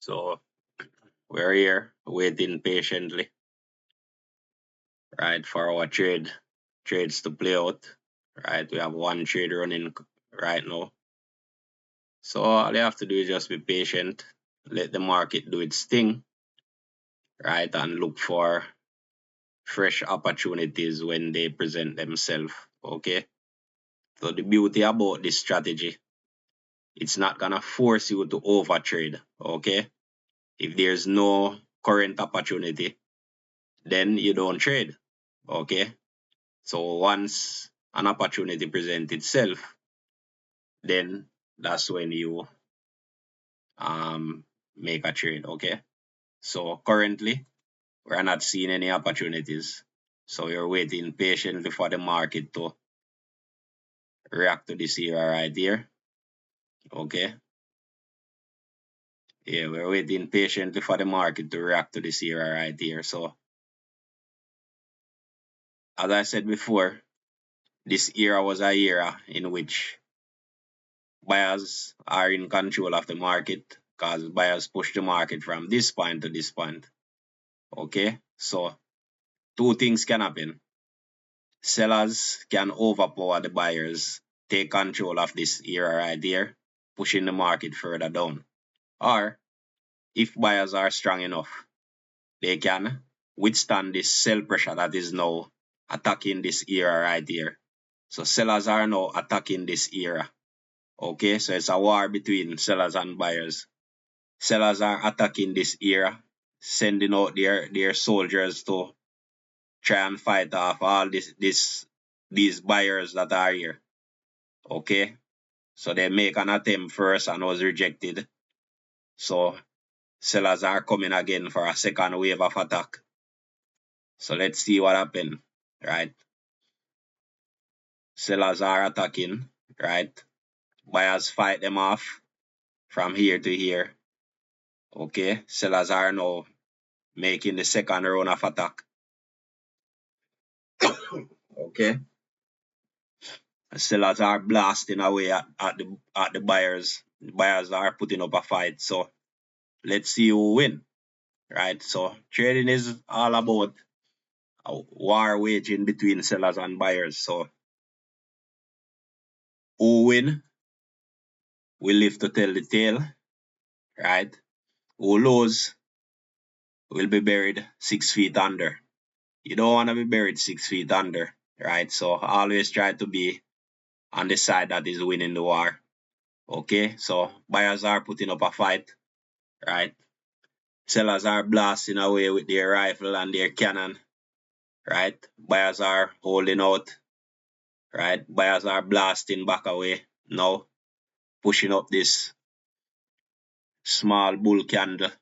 So we're here waiting patiently, right, for our trades to play out. Right, we have one trade running right now. So all you have to do is just be patient, let the market do its thing, right, and look for fresh opportunities when they present themselves. Okay. So the beauty about this strategy, it's not gonna force you to overtrade. Okay. If there's no current opportunity, then you don't trade. Okay. So once an opportunity presents itself, then that's when you make a trade. Okay. So currently we're not seeing any opportunities. So you're waiting patiently for the market to react to this era right here. Okay. Yeah, we're waiting patiently for the market to react to this era right here. So as I said before, this era was a era in which buyers are in control of the market because buyers push the market from this point to this point. Okay, so two things can happen. Sellers can overpower the buyers, take control of this era right here, pushing the market further down. Or if buyers are strong enough, they can withstand this sell pressure that is now attacking this era right here. So sellers are now attacking this era. Okay, so it's a war between sellers and buyers. Sellers are attacking this era, sending out their soldiers to try and fight off all these buyers that are here. Okay, so they make an attempt first and was rejected. So sellers are coming again for a second wave of attack. So let's see what happens, right? Sellers are attacking, right? Buyers fight them off from here to here. Okay, sellers are now making the second round of attack. Okay, sellers are blasting away at the buyers. The buyers are putting up a fight. So let's see who win, right? So trading is all about a war waging between sellers and buyers. So who win will live to tell the tale, right? Who lose will be buried 6 feet under. You don't want to be buried 6 feet under, right? So always try to be on the side that is winning the war. Okay, so buyers are putting up a fight, right? Sellers are blasting away with their rifle and their cannon, right? Buyers are holding out, right? Buyers are blasting back away now, pushing up this small bull candle,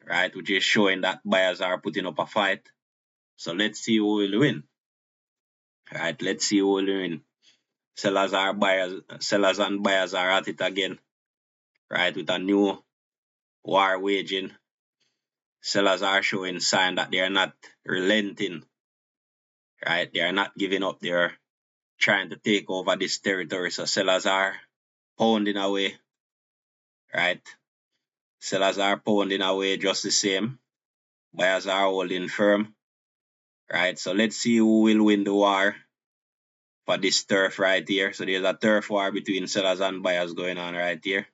right? Which is showing that buyers are putting up a fight. So let's see who will win, right? Let's see who will win. Sellers and buyers are at it again, right? With a new war waging. Sellers are showing sign that they are not relenting, right? They are not giving up. They're trying to take over this territory. So sellers are pounding away, right? Sellers are pounding away just the same. Buyers are holding firm, right? So let's see who will win the war for this turf right here. So there's a turf war between sellers and buyers going on right here.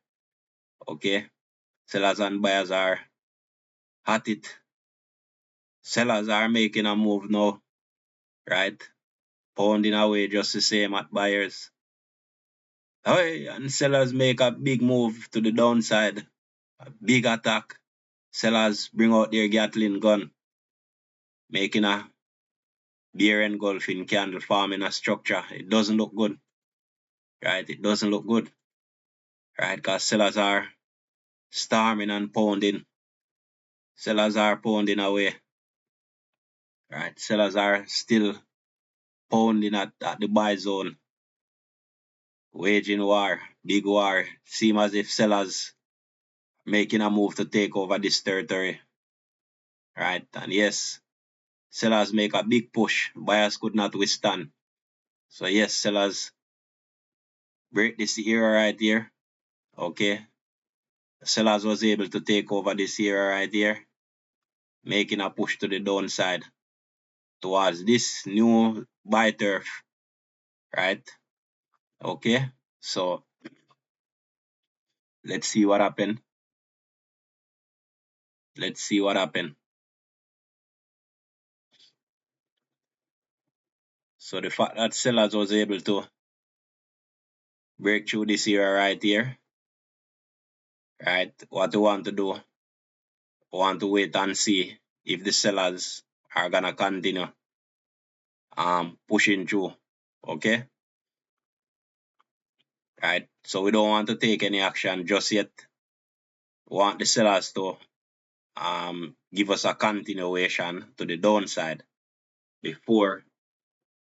Okay. Sellers and buyers are at it. Sellers are making a move now, right? Pounding away just the same at buyers. Hey, and sellers make a big move to the downside. A big attack. Sellers bring out their Gatling gun, making a bear engulfing candle, forming a structure. It doesn't look good, right? It doesn't look good, right? Because sellers are storming and pounding. Sellers are pounding away, right? Sellers are still pounding at the buy zone, waging war, big war. Seem as if sellers making a move to take over this territory, right? And yes, sellers make a big push. Buyers could not withstand. So yes, sellers break this era right here. Okay. sellers was able to take over this area right here, making a push to the downside towards this new buy turf, right? Okay, so let's see what happened. Let's see what happened. So the fact that sellers was able to break through this area right here, right? What we want to do, we want to wait and see if the sellers are gonna continue pushing through. Okay, right? So we don't want to take any action just yet. We want the sellers to give us a continuation to the downside before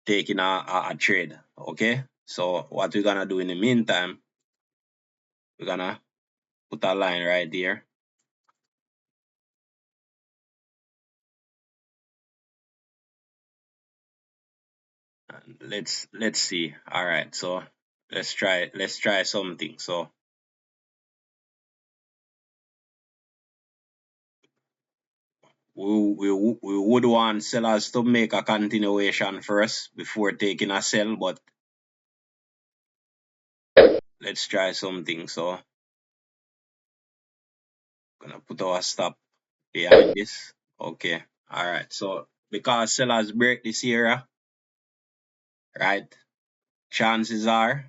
taking a trade. Okay, so what we're gonna do in the meantime, we're gonna put a line right here. And let's see. All right, so let's try something. So we would want sellers to make a continuation first before taking a sell, but let's try something. So gonna put our stop behind this. Okay. All right. So because sellers break this area, right? Chances are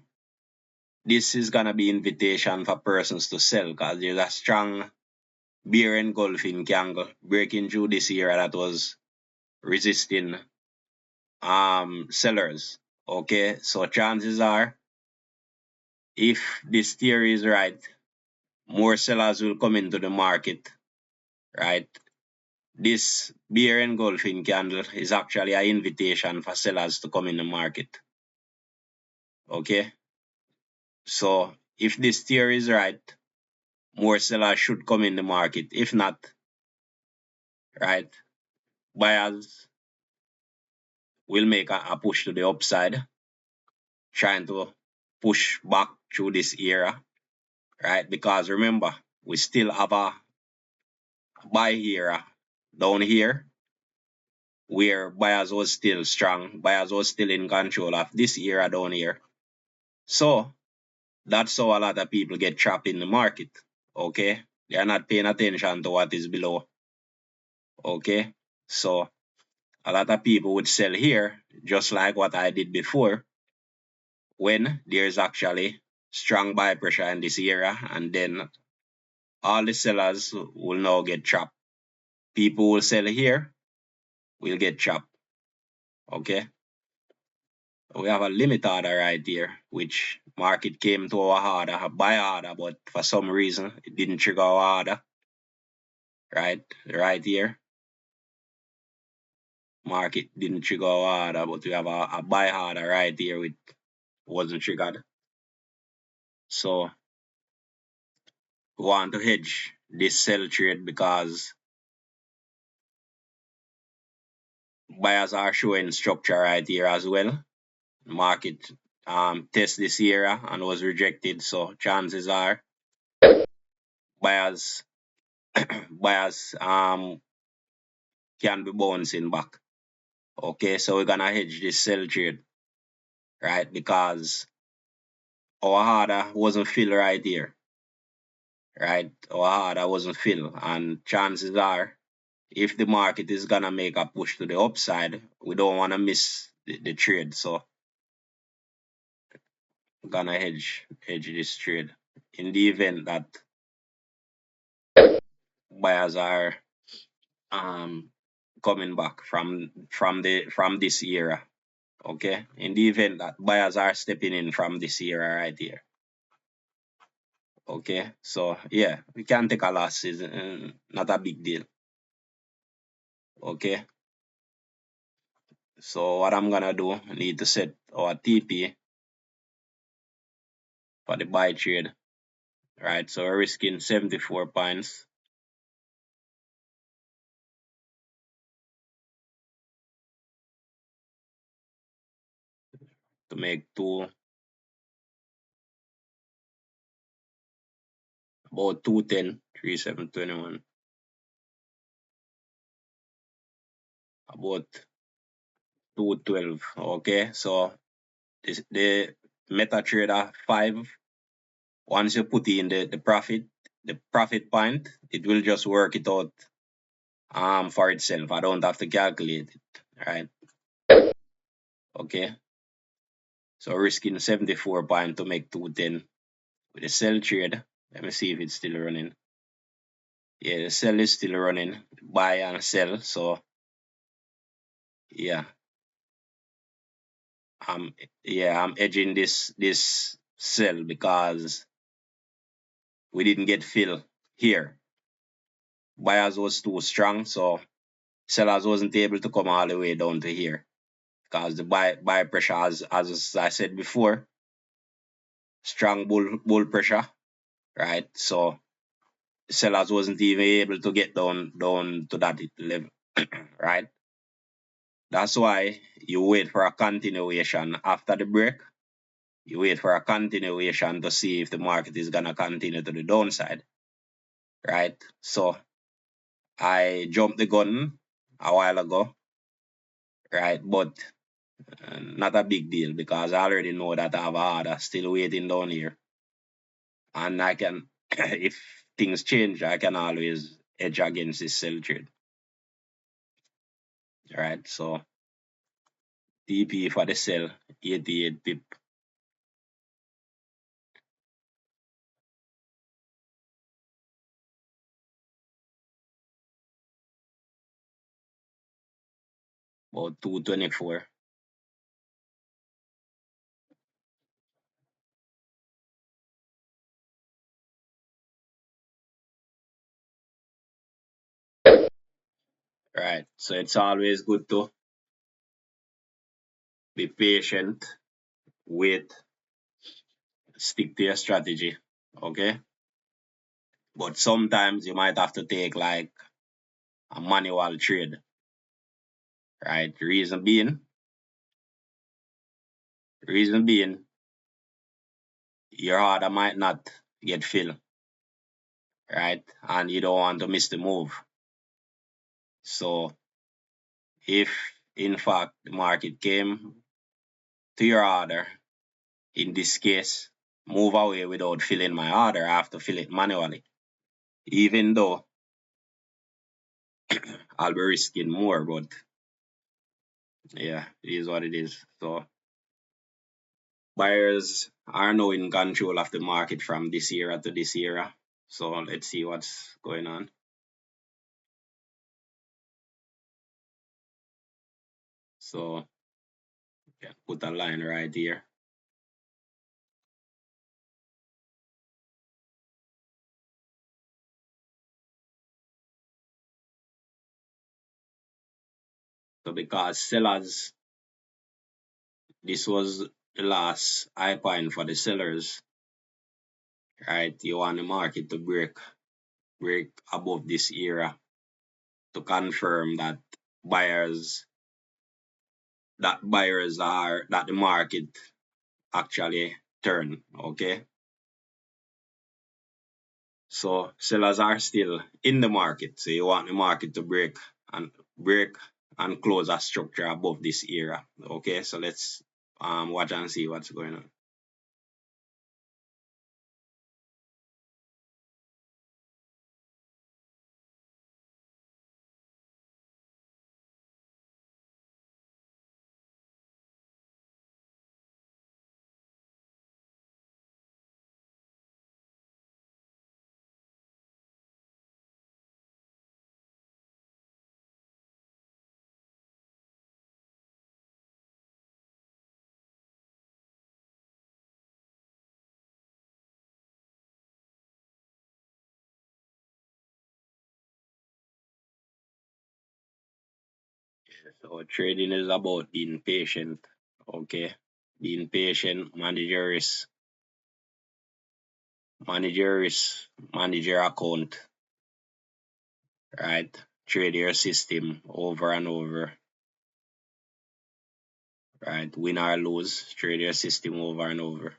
this is gonna be invitation for persons to sell because there's a strong bear engulfing candle breaking through this area that was resisting sellers. Okay, so chances are if this theory is right, more sellers will come into the market, right? This bear engulfing candle is actually an invitation for sellers to come in the market. Okay, so if this theory is right, more sellers should come in the market. If not, right, buyers will make a push to the upside, trying to push back through this era, right? Because remember, we still have a buy era down here where buyers was still strong, buyers was still in control of this era down here. So that's how a lot of people get trapped in the market. Okay, they are not paying attention to what is below. Okay, so a lot of people would sell here, just like what I did before, when there's actually strong buy pressure in this area, and then all the sellers will now get trapped. People will sell here, will get trapped. Okay, we have a limit order right here, which market came to our order, a buy order, but for some reason it didn't trigger our order. Right here, market didn't trigger our order, but we have a buy order right here, which wasn't triggered. So we want to hedge this sell trade because buyers are showing structure right here as well. Market test this area and was rejected, so chances are buyers buyers can be bouncing back. Okay, so we're gonna hedge this sell trade, right? Because our order wasn't filled right here, right? Our order wasn't filled, and chances are if the market is gonna make a push to the upside, we don't wanna miss the trade. So we're gonna hedge this trade in the event that buyers are um coming back from this era. Okay, in the event that buyers are stepping in from this era right here. Okay, so yeah, we can take a loss, is not a big deal. Okay, so what I'm gonna do, I need to set our TP for the buy trade, right? So we're risking 74 points. To make two about 210, 3721, about 212. Okay, so the MetaTrader 5, once you put in the profit point, it will just work it out for itself. I don't have to calculate it, right? Okay, so risking 74 point to make 210 with a sell trade. Let me see if it's still running. Yeah, the sell is still running, buy and sell. So yeah, I'm edging this sell because we didn't get fill here. Buyers was too strong, so sellers wasn't able to come all the way down to here because the buy pressure, as I said before, strong bull pressure, right? So sellers wasn't even able to get down to that level, right? That's why you wait for a continuation after the break. You wait for a continuation to see if the market is gonna continue to the downside, right? So I jumped the gun a while ago, right? But not a big deal because I already know that I have a order still waiting down here, and I can, if things change, I can always edge against this sell trade, right? So TP for the sell 88 pip. About 224. Right. So it's always good to be patient, wait, stick to your strategy. Okay. But sometimes you might have to take like a manual trade. Right. Reason being, your order might not get filled. Right. And you don't want to miss the move. So if in fact the market came to your order, in this case, move away without filling my order, I have to fill it manually. Even though I'll be risking more, but yeah, it is what it is. So buyers are now in control of the market from this era to this era. So let's see what's going on. So yeah, put a line right here. So because sellers, this was the last high point for the sellers, right? You want the market to break above this era to confirm that buyers that the market actually turn. Okay, so sellers are still in the market, so you want the market to break and close a structure above this era. Okay, so let's watch and see what's going on. So trading is about being patient. Okay, being patient, manage your account, right? Trade your system over and over, right? Win or lose, trade your system over and over.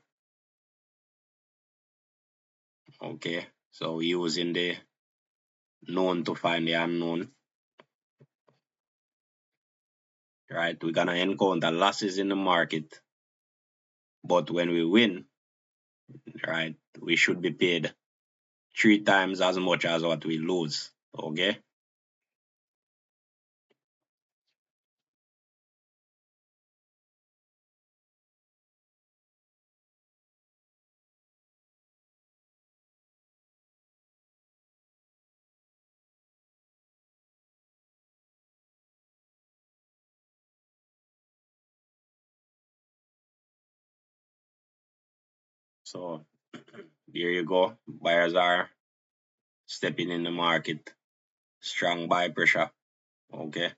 Okay, So using the known to find the unknown, right? We're gonna encounter losses in the market, but when we win, right, we should be paid 3 times as much as what we lose. Okay. So there you go. Buyers are stepping in the market. Strong buy pressure. Okay.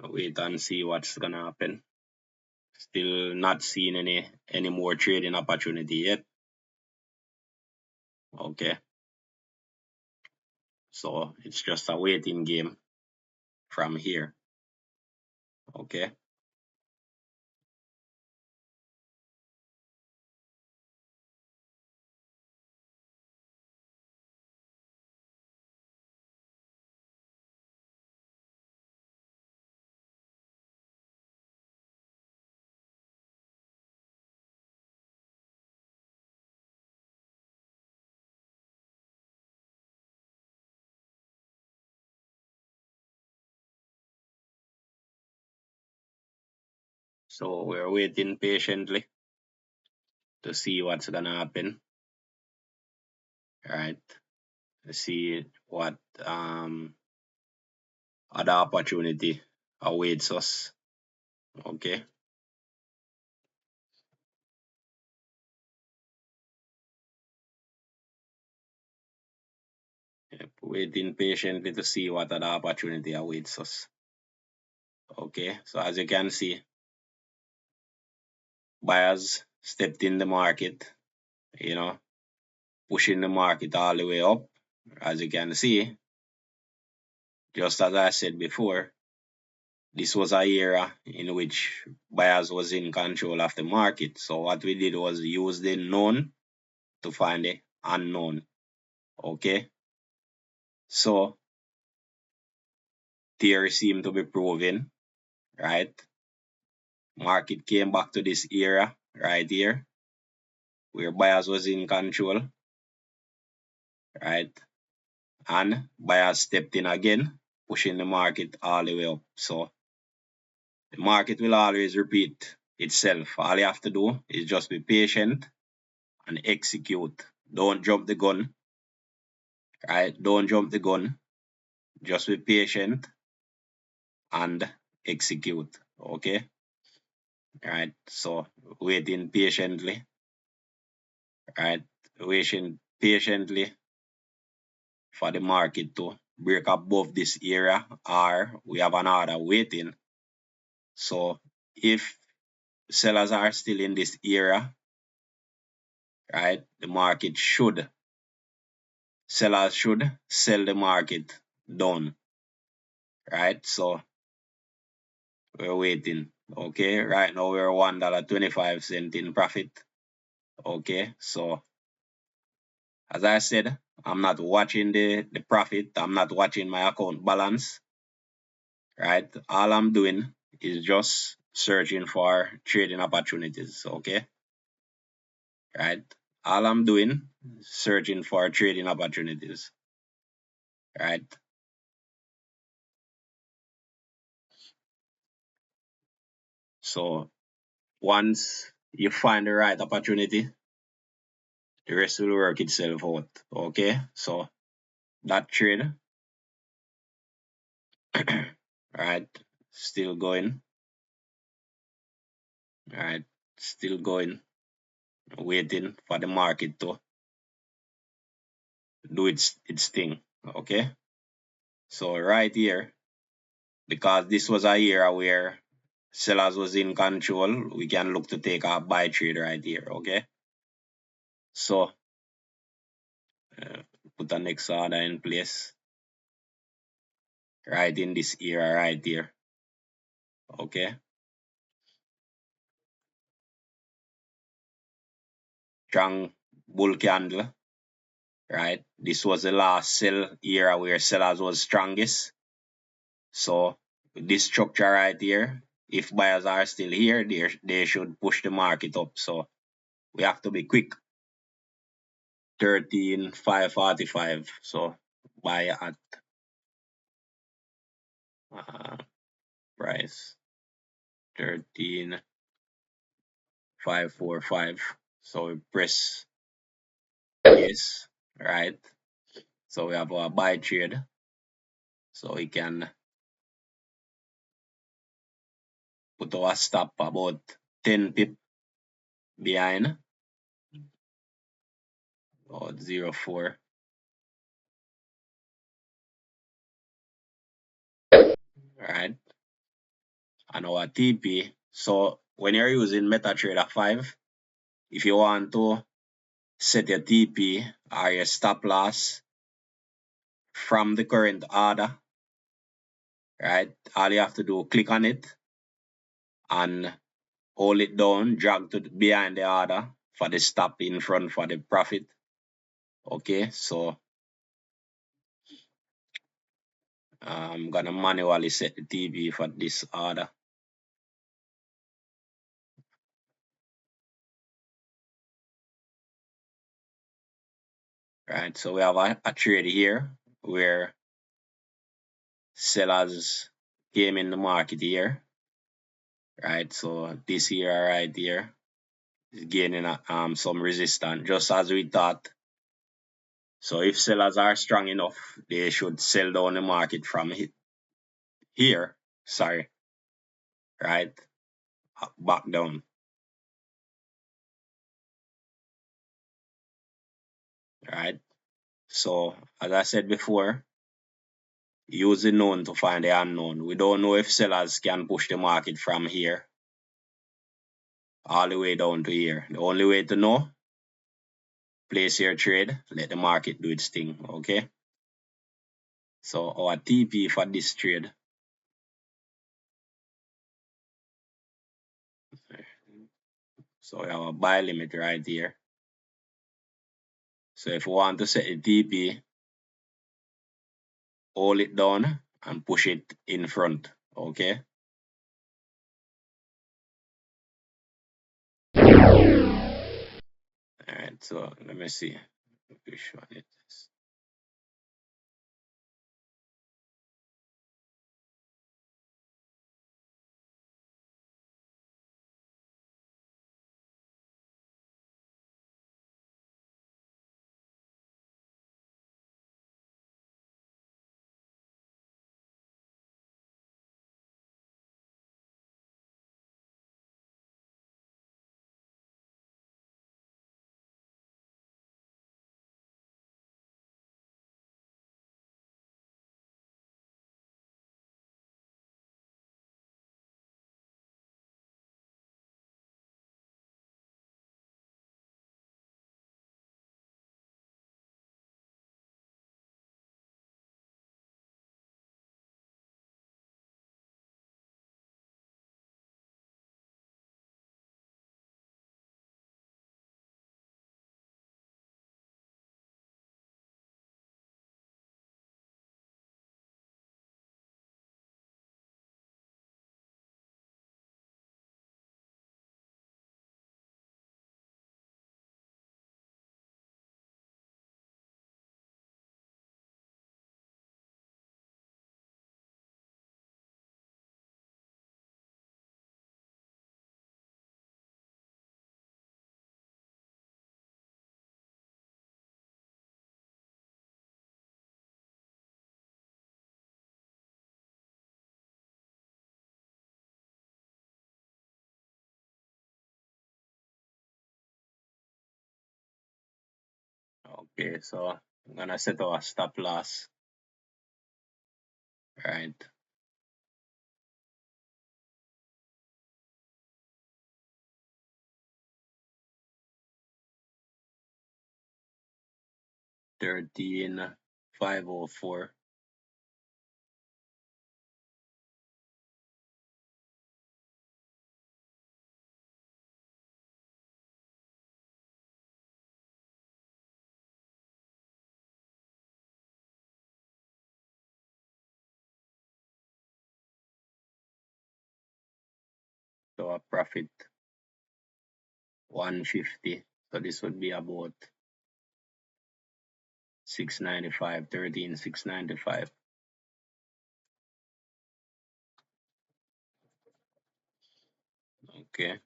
Wait and see what's gonna happen. Still not seeing any more trading opportunity yet. Okay. So it's just a waiting game from here. Okay. So we're waiting patiently to see what's gonna happen. Right. To see what other opportunity awaits us. Okay. Yep. Waiting patiently to see what other opportunity awaits us. Okay. So as you can see, buyers stepped in the market, you know, pushing the market all the way up. As you can see, just as I said before, this was a era in which buyers was in control of the market. So what we did was use the known to find the unknown. Okay. So theory seemed to be proven, right? Market came back to this era right here where buyers was in control, right? And buyers stepped in again, pushing the market all the way up. So the market will always repeat itself. All you have to do is just be patient and execute. Don't jump the gun, right? Don't jump the gun. Just be patient and execute. Okay. Right. So waiting patiently, right? Waiting patiently for the market to break above this area, or we have another waiting. So if sellers are still in this area, right, the market should, sellers should sell the market down, right? So we're waiting. Okay, right now we're $1.25 in profit. Okay, so as I said, I'm not watching the profit, I'm not watching my account balance, right? All I'm doing is just searching for trading opportunities. Okay, right? All I'm doing is searching for trading opportunities, right? So once you find the right opportunity, the rest will work itself out. Okay, so that trade, right, still going, right, still going, waiting for the market to do its thing. Okay, so right here, because this was a year where sellers was in control, we can look to take a buy trade right here. Okay, so put the next order in place right in this area right here. Okay, strong bull candle, right? This was the last sell era where sellers was strongest. So this structure right here, if buyers are still here, they should push the market up. So we have to be quick. 13,545. So buy at price 13,545. So we press yes, right? So we have our buy trade. So we can put our stop about 10 pip behind or 0.4. Right? And our TP. So when you're using MetaTrader 5, if you want to set your TP or your stop loss from the current order, right? All you have to do, click on it and hold it down, drag to behind the order for the stop in front for the profit. Okay, so I'm gonna manually set the TP for this order. Right, so we have a trade here where sellers came in the market here, right? So this here right here is gaining some resistance, just as we thought. So if sellers are strong enough, they should sell down the market from here, sorry, right? Back down, right? So as I said before, use the known to find the unknown. We don't know if sellers can push the market from here all the way down to here. The only way to know, place your trade, let the market do its thing. Okay, so our TP for this trade, so we have a buy limit right here. So if we want to set the TP, hold it down and push it in front. Okay, all right, so let me see which one it is. Okay, so I'm gonna set our stop loss, right? 13,504. So a profit 150. So this would be about 695, 13,695. Okay.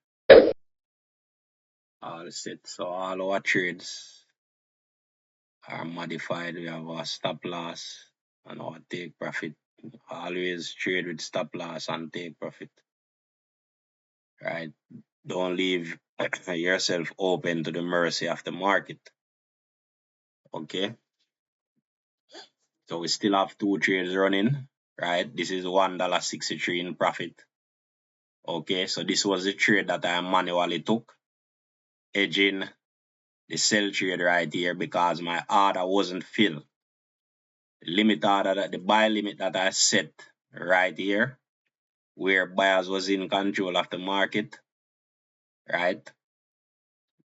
All set. So all our trades are modified. We have our stop loss and our take profit. Always trade with stop loss and take profit. Right? Don't leave yourself open to the mercy of the market. Okay. So we still have 2 trades running. Right? This is $1.63 in profit. Okay, so this was the trade that I manually took, edging the sell trade right here because my order wasn't filled. The limit order, the buy limit that I set right here, where buyers was in control of the market, right?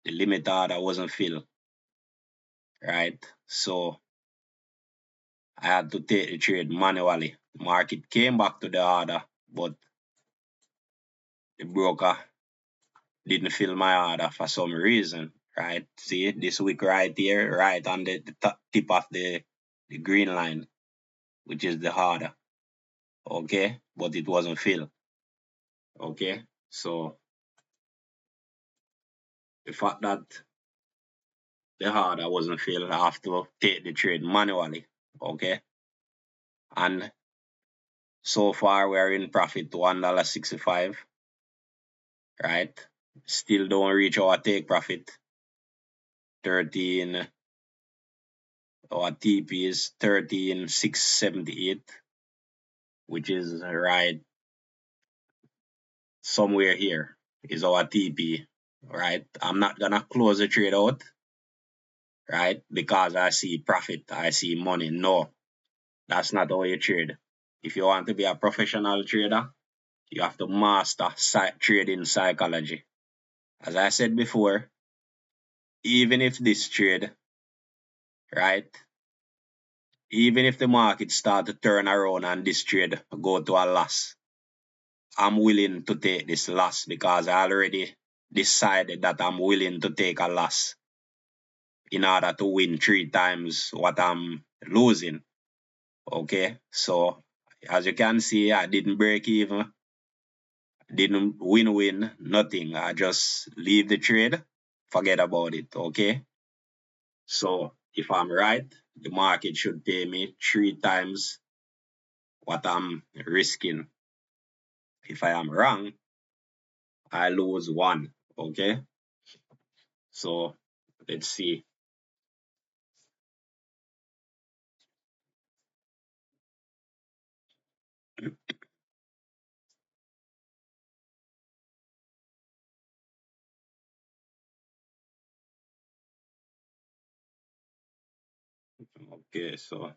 The limit order wasn't filled, right? So I had to take the trade manually. The market came back to the order, but the broker didn't fill my order for some reason, right? See this wick right here, right on the tip of the green line, which is the order, okay? But it wasn't filled, okay? So the fact that the order wasn't filled, I have to take the trade manually, okay? And so far we're in profit $1.65, right? Still don't reach our take profit. 13, our TP is 13,678, which is right somewhere here is our TP, right? I'm not gonna close the trade out, right? Because I see profit, I see money. No, that's not how you trade. If you want to be a professional trader, you have to master trading psychology. As I said before, even if this trade, right? Even if the market start to turn around and this trade go to a loss, I'm willing to take this loss because I already decided that I'm willing to take a loss in order to win 3 times what I'm losing. Okay, so as you can see, I didn't break even, didn't win, nothing. I just leave the trade, forget about it. Okay, so if I'm right, the market should pay me 3 times what I'm risking. If I am wrong, I lose 1. Okay, so let's see. Okay, so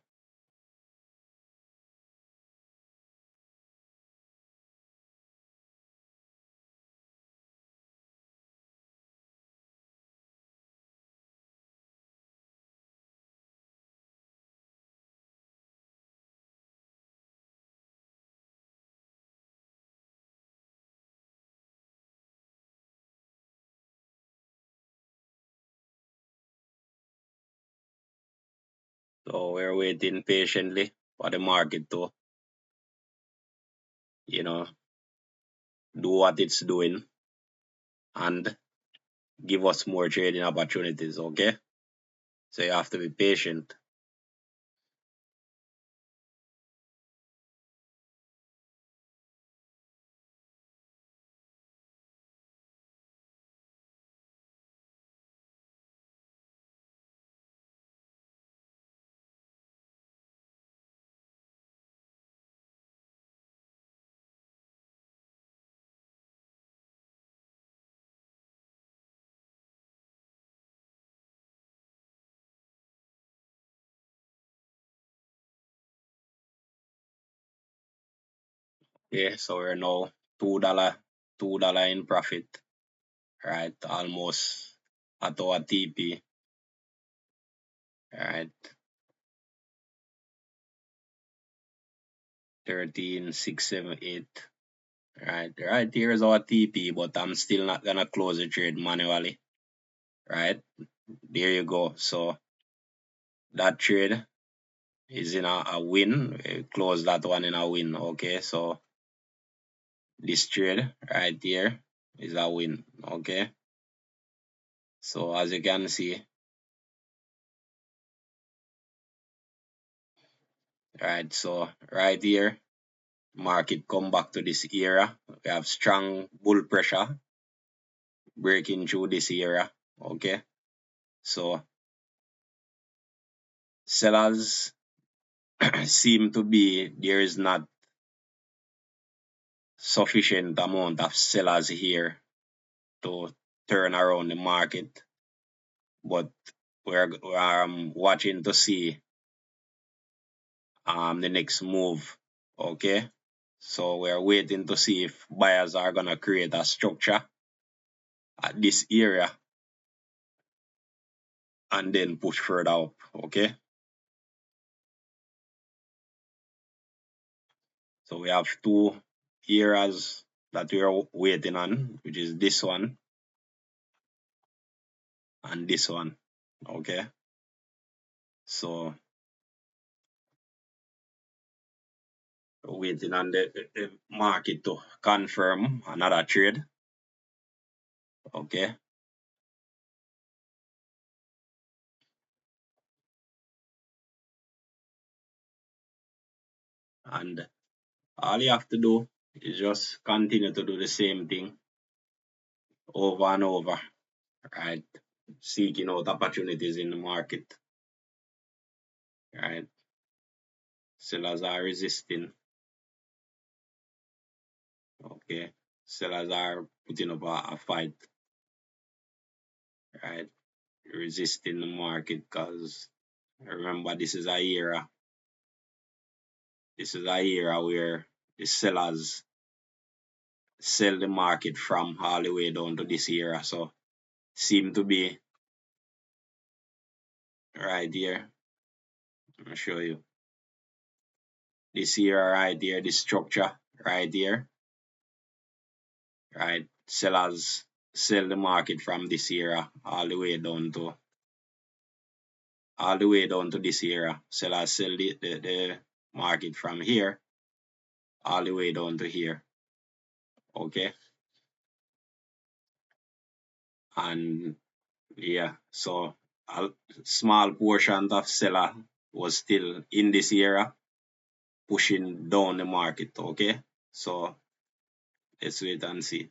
we're waiting patiently for the market to, you know, do what it's doing and give us more trading opportunities. Okay, so you have to be patient. Okay, so we're now $2 in profit, right? Almost at our TP, right? 13,678. Right here is our TP, but I'm still not gonna close the trade manually, right? There you go. So that trade is in a win. Close that one in a win. Okay, so this trade right here is a win. Okay, so as you can see, right, so right here, market come back to this area. We have strong bull pressure breaking through this area. Okay, so sellers seem to be, there is not sufficient amount of sellers here to turn around the market, but we're watching to see the next move. Okay, so we're waiting to see if buyers are gonna create a structure at this area and then push further up. Okay, so we have two areas that we are waiting on, which is this one and this one. Okay, so waiting on the market to confirm another trade. Okay, and all you have to do is just continue to do the same thing over and over, right? Seeking out opportunities in the market, right? Sellers are resisting. Okay, sellers are putting up a fight, right? Resisting the market because remember this is a era. This is a era where the sellers sell the market from all the way down to this era. So seem to be right here. Let me show you. This era right here, this structure right here, right? Sellers sell the market from this era all the way down to this era. Sellers sell the market from here all the way down to here. Okay. And yeah, so a small portion of seller was still in this era pushing down the market. Okay. So let's wait and see.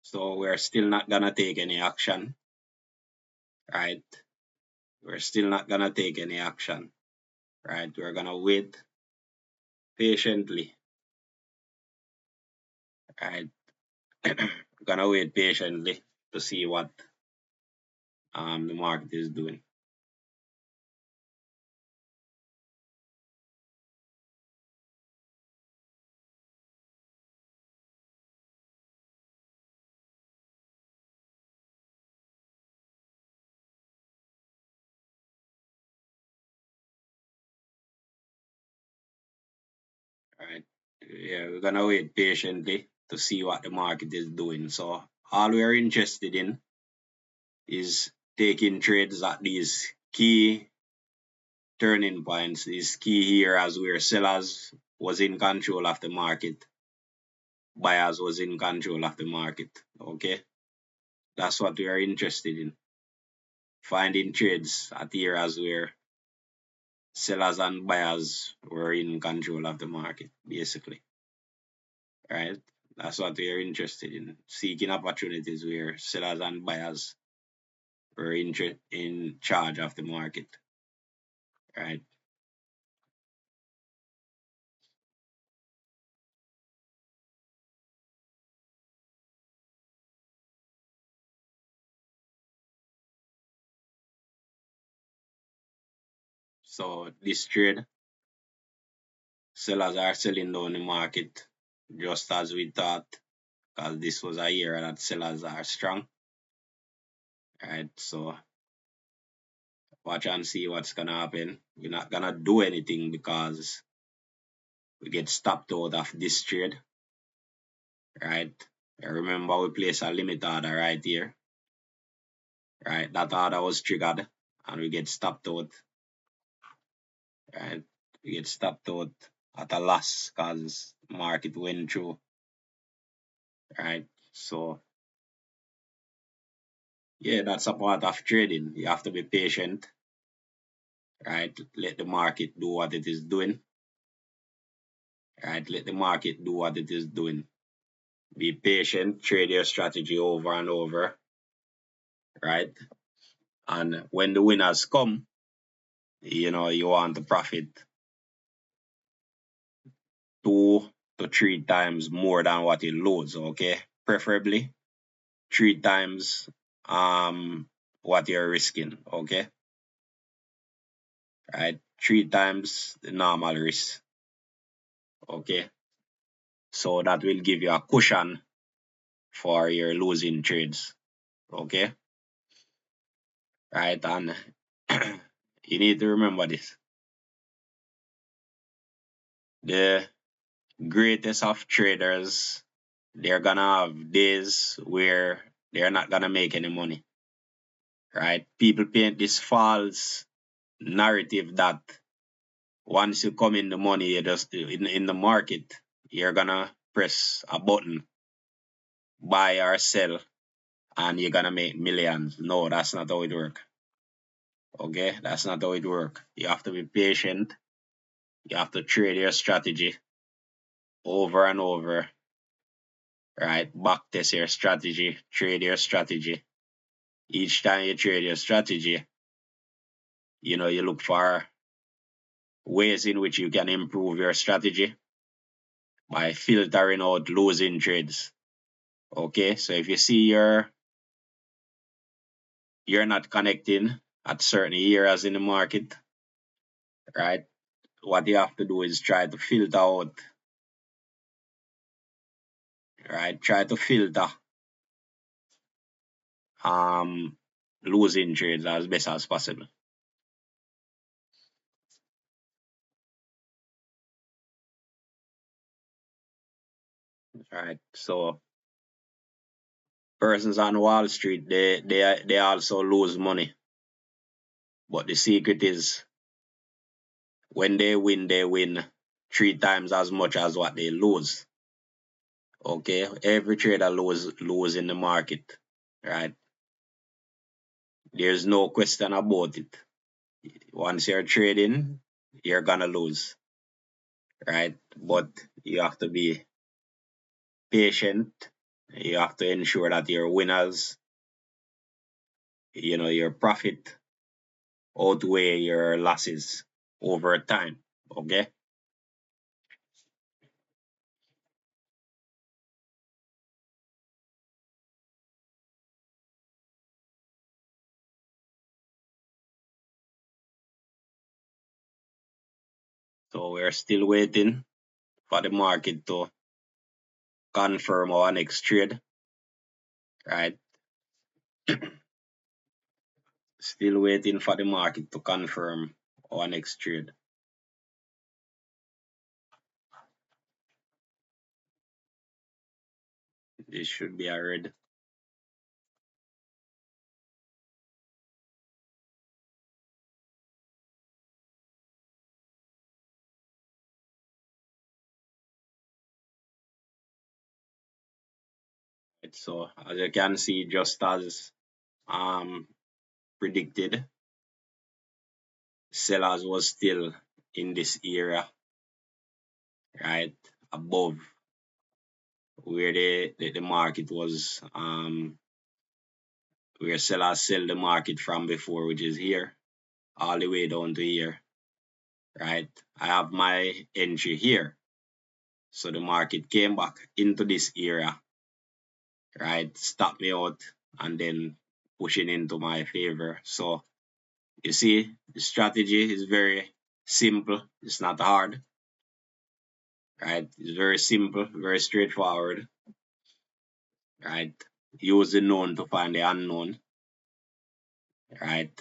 So we're still not gonna take any action, right? We're still not gonna take any action, right? We're gonna wait patiently, right? We're gonna wait patiently to see what the market is doing. Right? Yeah, we're gonna wait patiently to see what the market is doing. So all we're interested in is taking trades at these key turning points, these key areas where sellers was in control of the market, buyers was in control of the market. Okay, that's what we are interested in. Finding trades at areas where sellers and buyers were in control of the market, basically. Right? That's what we are interested in. Seeking opportunities where sellers and buyers were in charge of the market. Right? So this trade, sellers are selling down the market just as we thought, because this was a year that sellers are strong. Right, so watch and see what's gonna happen. We're not gonna do anything because we get stopped out of this trade. Right, remember we place a limit order right here. Right, that order was triggered and we get stopped out. Right, we get stopped out at a loss because market went through. Right, so yeah, that's a part of trading. You have to be patient. Right, let the market do what it is doing. Right, let the market do what it is doing. Be patient, trade your strategy over and over. Right, and when the winners come, you know, you want to profit 2 to 3 times more than what you lose. Okay, preferably 3 times what you're risking. Okay, right, 3 times the normal risk. Okay, so that will give you a cushion for your losing trades. Okay, right, and you need to remember this: the greatest of traders, they're gonna have days where they're not gonna make any money. Right, people paint this false narrative that once you come in the money, you just in the market, you're gonna press a button, buy or sell, and you're gonna make millions. No, that's not how it works. Okay, that's not how it works. You have to be patient. You have to trade your strategy over and over. Right, back test your strategy, trade your strategy. Each time you trade your strategy, you know, you look for ways in which you can improve your strategy by filtering out losing trades. Okay, so if you see you're not connecting at certain areas in the market, right, what you have to do is try to filter out, right, try to filter losing trades as best as possible. Right, so persons on Wall Street, they also lose money, but the secret is when they win 3 times as much as what they lose. Okay, every trader lose in the market. Right, there's no question about it. Once you're trading, you're gonna lose. Right, but you have to be patient. You have to ensure that your winners, you know, your profit outweigh your losses over time. Okay, so we're still waiting for the market to confirm our next trade. Right, still waiting for the market to confirm our next trade. This should be a red. So as you can see, just as predicted, sellers was still in this area, right, above where the market was, where sellers sell the market from before, which is here, all the way down to here. Right, I have my entry here, so the market came back into this area, right, stopped me out and then pushing into my favor. So You see, the strategy is very simple. It's not hard, right? It's very simple, very straightforward, right? Use the known to find the unknown, right?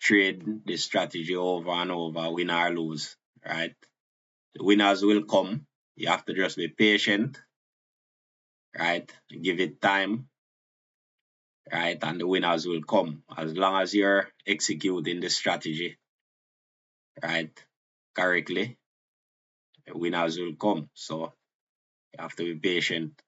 Trade the strategy over and over, win or lose, right? The winners will come. You have to just be patient, right? Give it time, right? And the winners will come as long as you're executing the strategy, right? Correctly, the winners will come. So you have to be patient.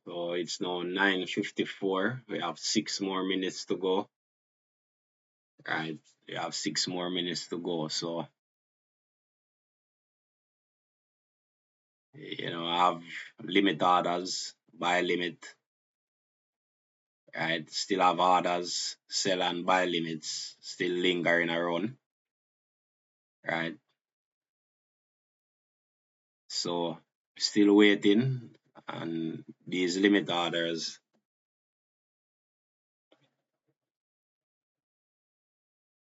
So it's now 9:54. We have 6 more minutes to go. Right, we have 6 more minutes to go. So I have limit orders, buy limit, right? Still have orders, sell and buy limits still lingering around, right? So still waiting, and these limit orders,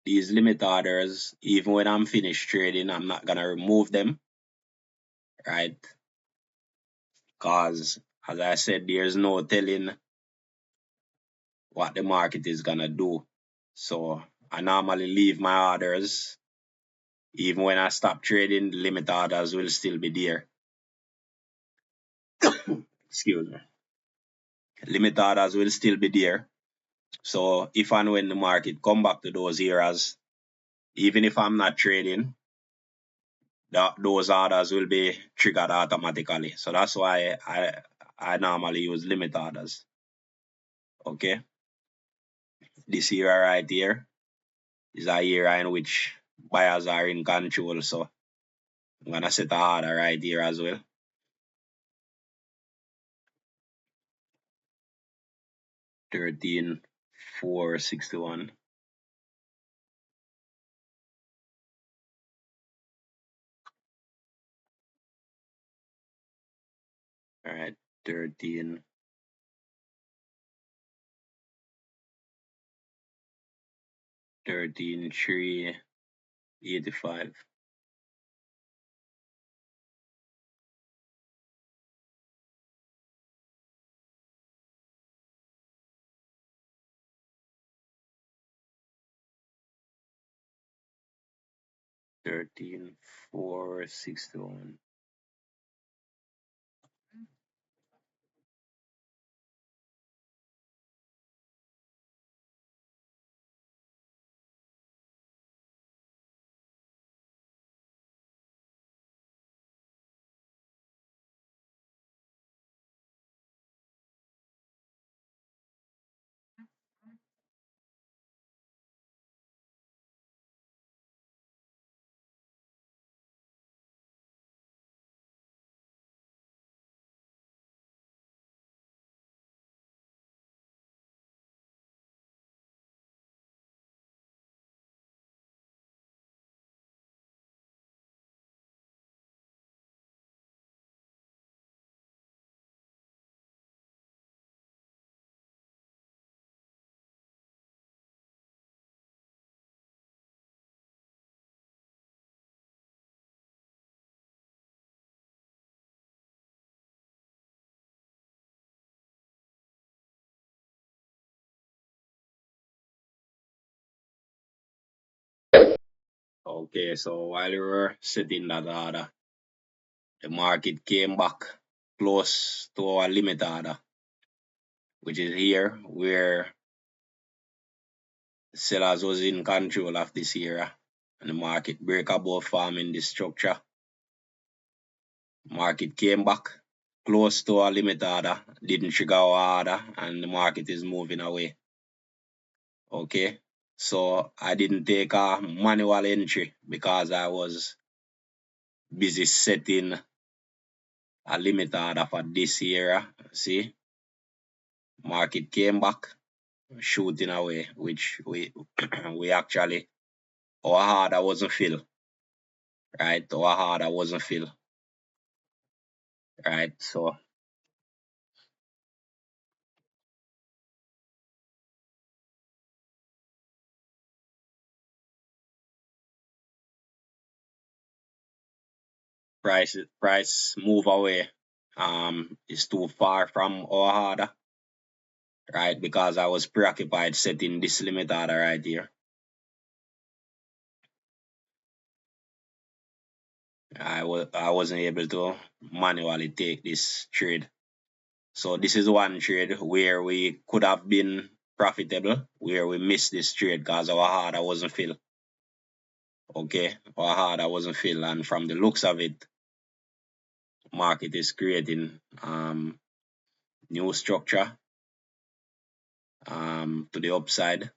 even when I'm finished trading, I'm not gonna remove them, right? Because as I said, there's no telling what the market is gonna do. So I normally leave my orders. Even when I stop trading, the limit orders will still be there. Excuse me. Limit orders will still be there. So if and when the market come back to those areas, even if I'm not trading, those orders will be triggered automatically. So that's why I normally use limit orders. Okay. This era right here is a era in which buyers are in control. So I'm gonna set a order right here as well. 13,461. All right, 13. 13,385. 13,461. Okay, so while we were setting that order, the market came back close to our limit order, which is here where sellers was in control of this area, and the market break above forming this structure. Market came back close to a limit order, didn't trigger our order, and the market is moving away. Okay, so I didn't take a manual entry because I was busy setting a limit order for this area. See, market came back shooting away, which we we actually, our order wasn't filled, right? Our order wasn't filled, right? So price move away is too far from our order, right? Because I was preoccupied setting this limit order right here. I wasn't able to manually take this trade. So this is one trade where we could have been profitable, where we missed this trade because our order wasn't filled. Okay, our order wasn't filled, and from the looks of it, market is creating new structure to the upside.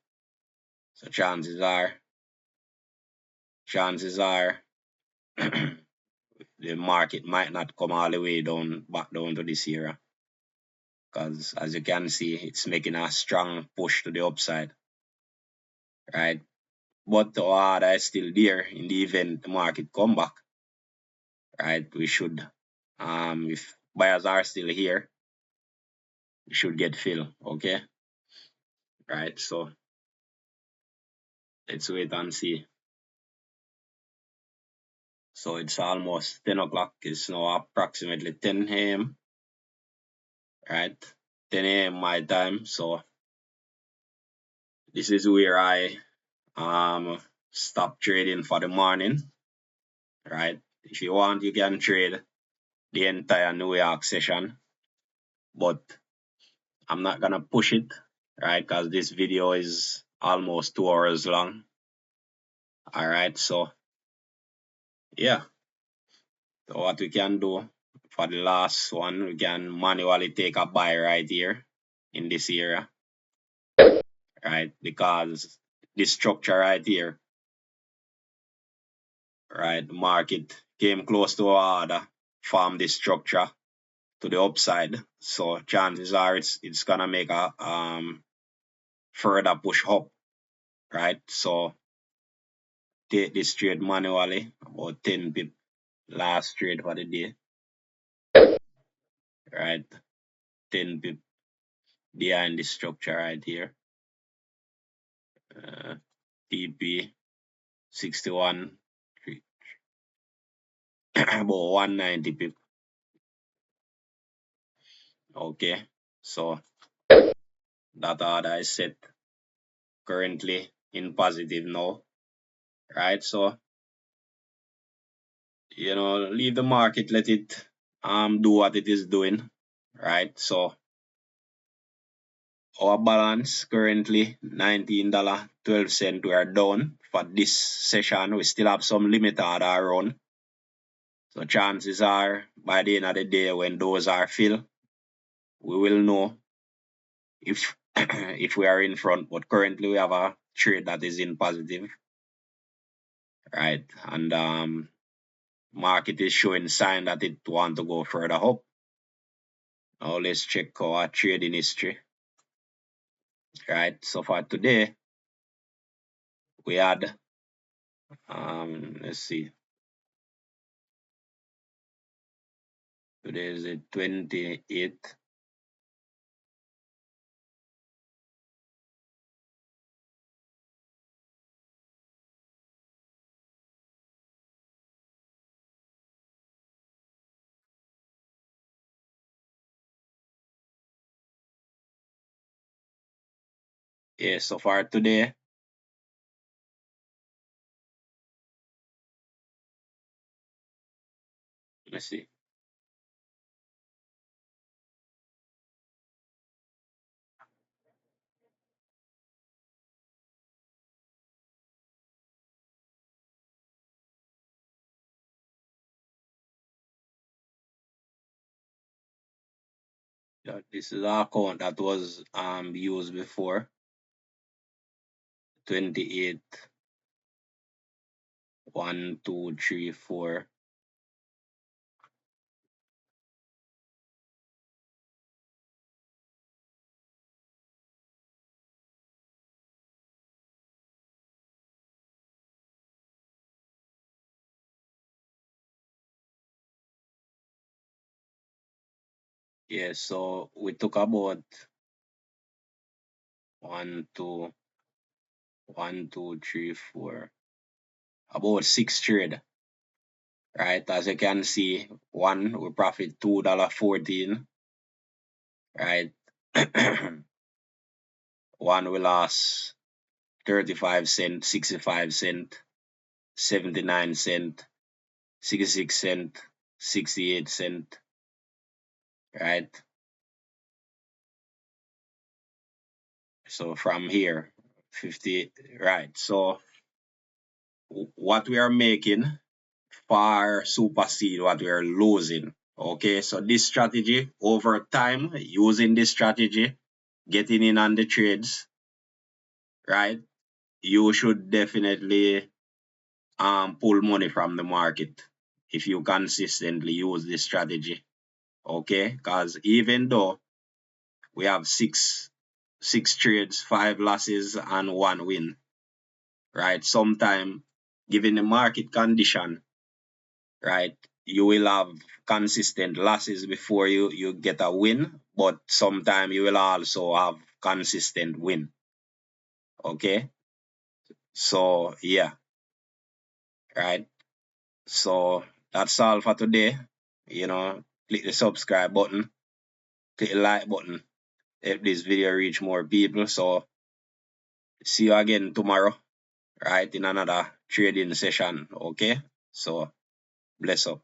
So chances are the market might not come all the way down back down to this area, because as you can see, it's making a strong push to the upside, right? But the order is still there in the event the market come back, right? We should, if buyers are still here, we should get filled, okay? Right, so let's wait and see. So it's almost 10 o'clock. It's now approximately 10 a.m. Right, 10 a.m. my time. So this is where I stop trading for the morning. Right, if you want, you can trade the entire New York session, but I'm not gonna push it, right? Because this video is almost 2 hours long. All right, so yeah. So what we can do for the last one, we can manually take a buy right here in this area, right? Because this structure right here, right? The market came close to our order, formed this structure to the upside. So chances are it's gonna make a further push up, right? So take this trade manually, about 10 pip last trade for the day, right? 10 pip behind this structure right here. TP 61 about 190 pip. Okay, so that order is set currently in positive now, right? So leave the market, let it do what it is doing, right? So our balance currently $19.12. We are down for this session. We still have some limit order run. So chances are by the end of the day, when those are filled, we will know if if we are in front. But currently we have a trade that is in positive, right? And market is showing sign that it want to go further up. Now let's check our trading history, right? So for today, we had let's see, today is the 28th. Yeah, so far today, let's see. This is the account that was used before. 28 1 2 3 4. Yeah, so we took about 1 2 1 2 3 4, about 6 trade, right? As you can see, one we profit $2.14, right? One we lost 35 cent, 65 cent, 79 cent, 66 cent, 68 cent, right? So from here, 50, right? So what we are making far supersede what we are losing. Okay, so this strategy over time, using this strategy, getting in on the trades, right? You should definitely pull money from the market if you consistently use this strategy. Okay, because even though we have six trades, 5 losses, and 1 win, right? Sometime, given the market condition, right, you will have consistent losses before you get a win, but sometime you will also have consistent win. Okay, so yeah, right. So that's all for today. Click the subscribe button, click the like button, help this video reach more people. So see you again tomorrow, right, in another trading session. Okay, so bless up.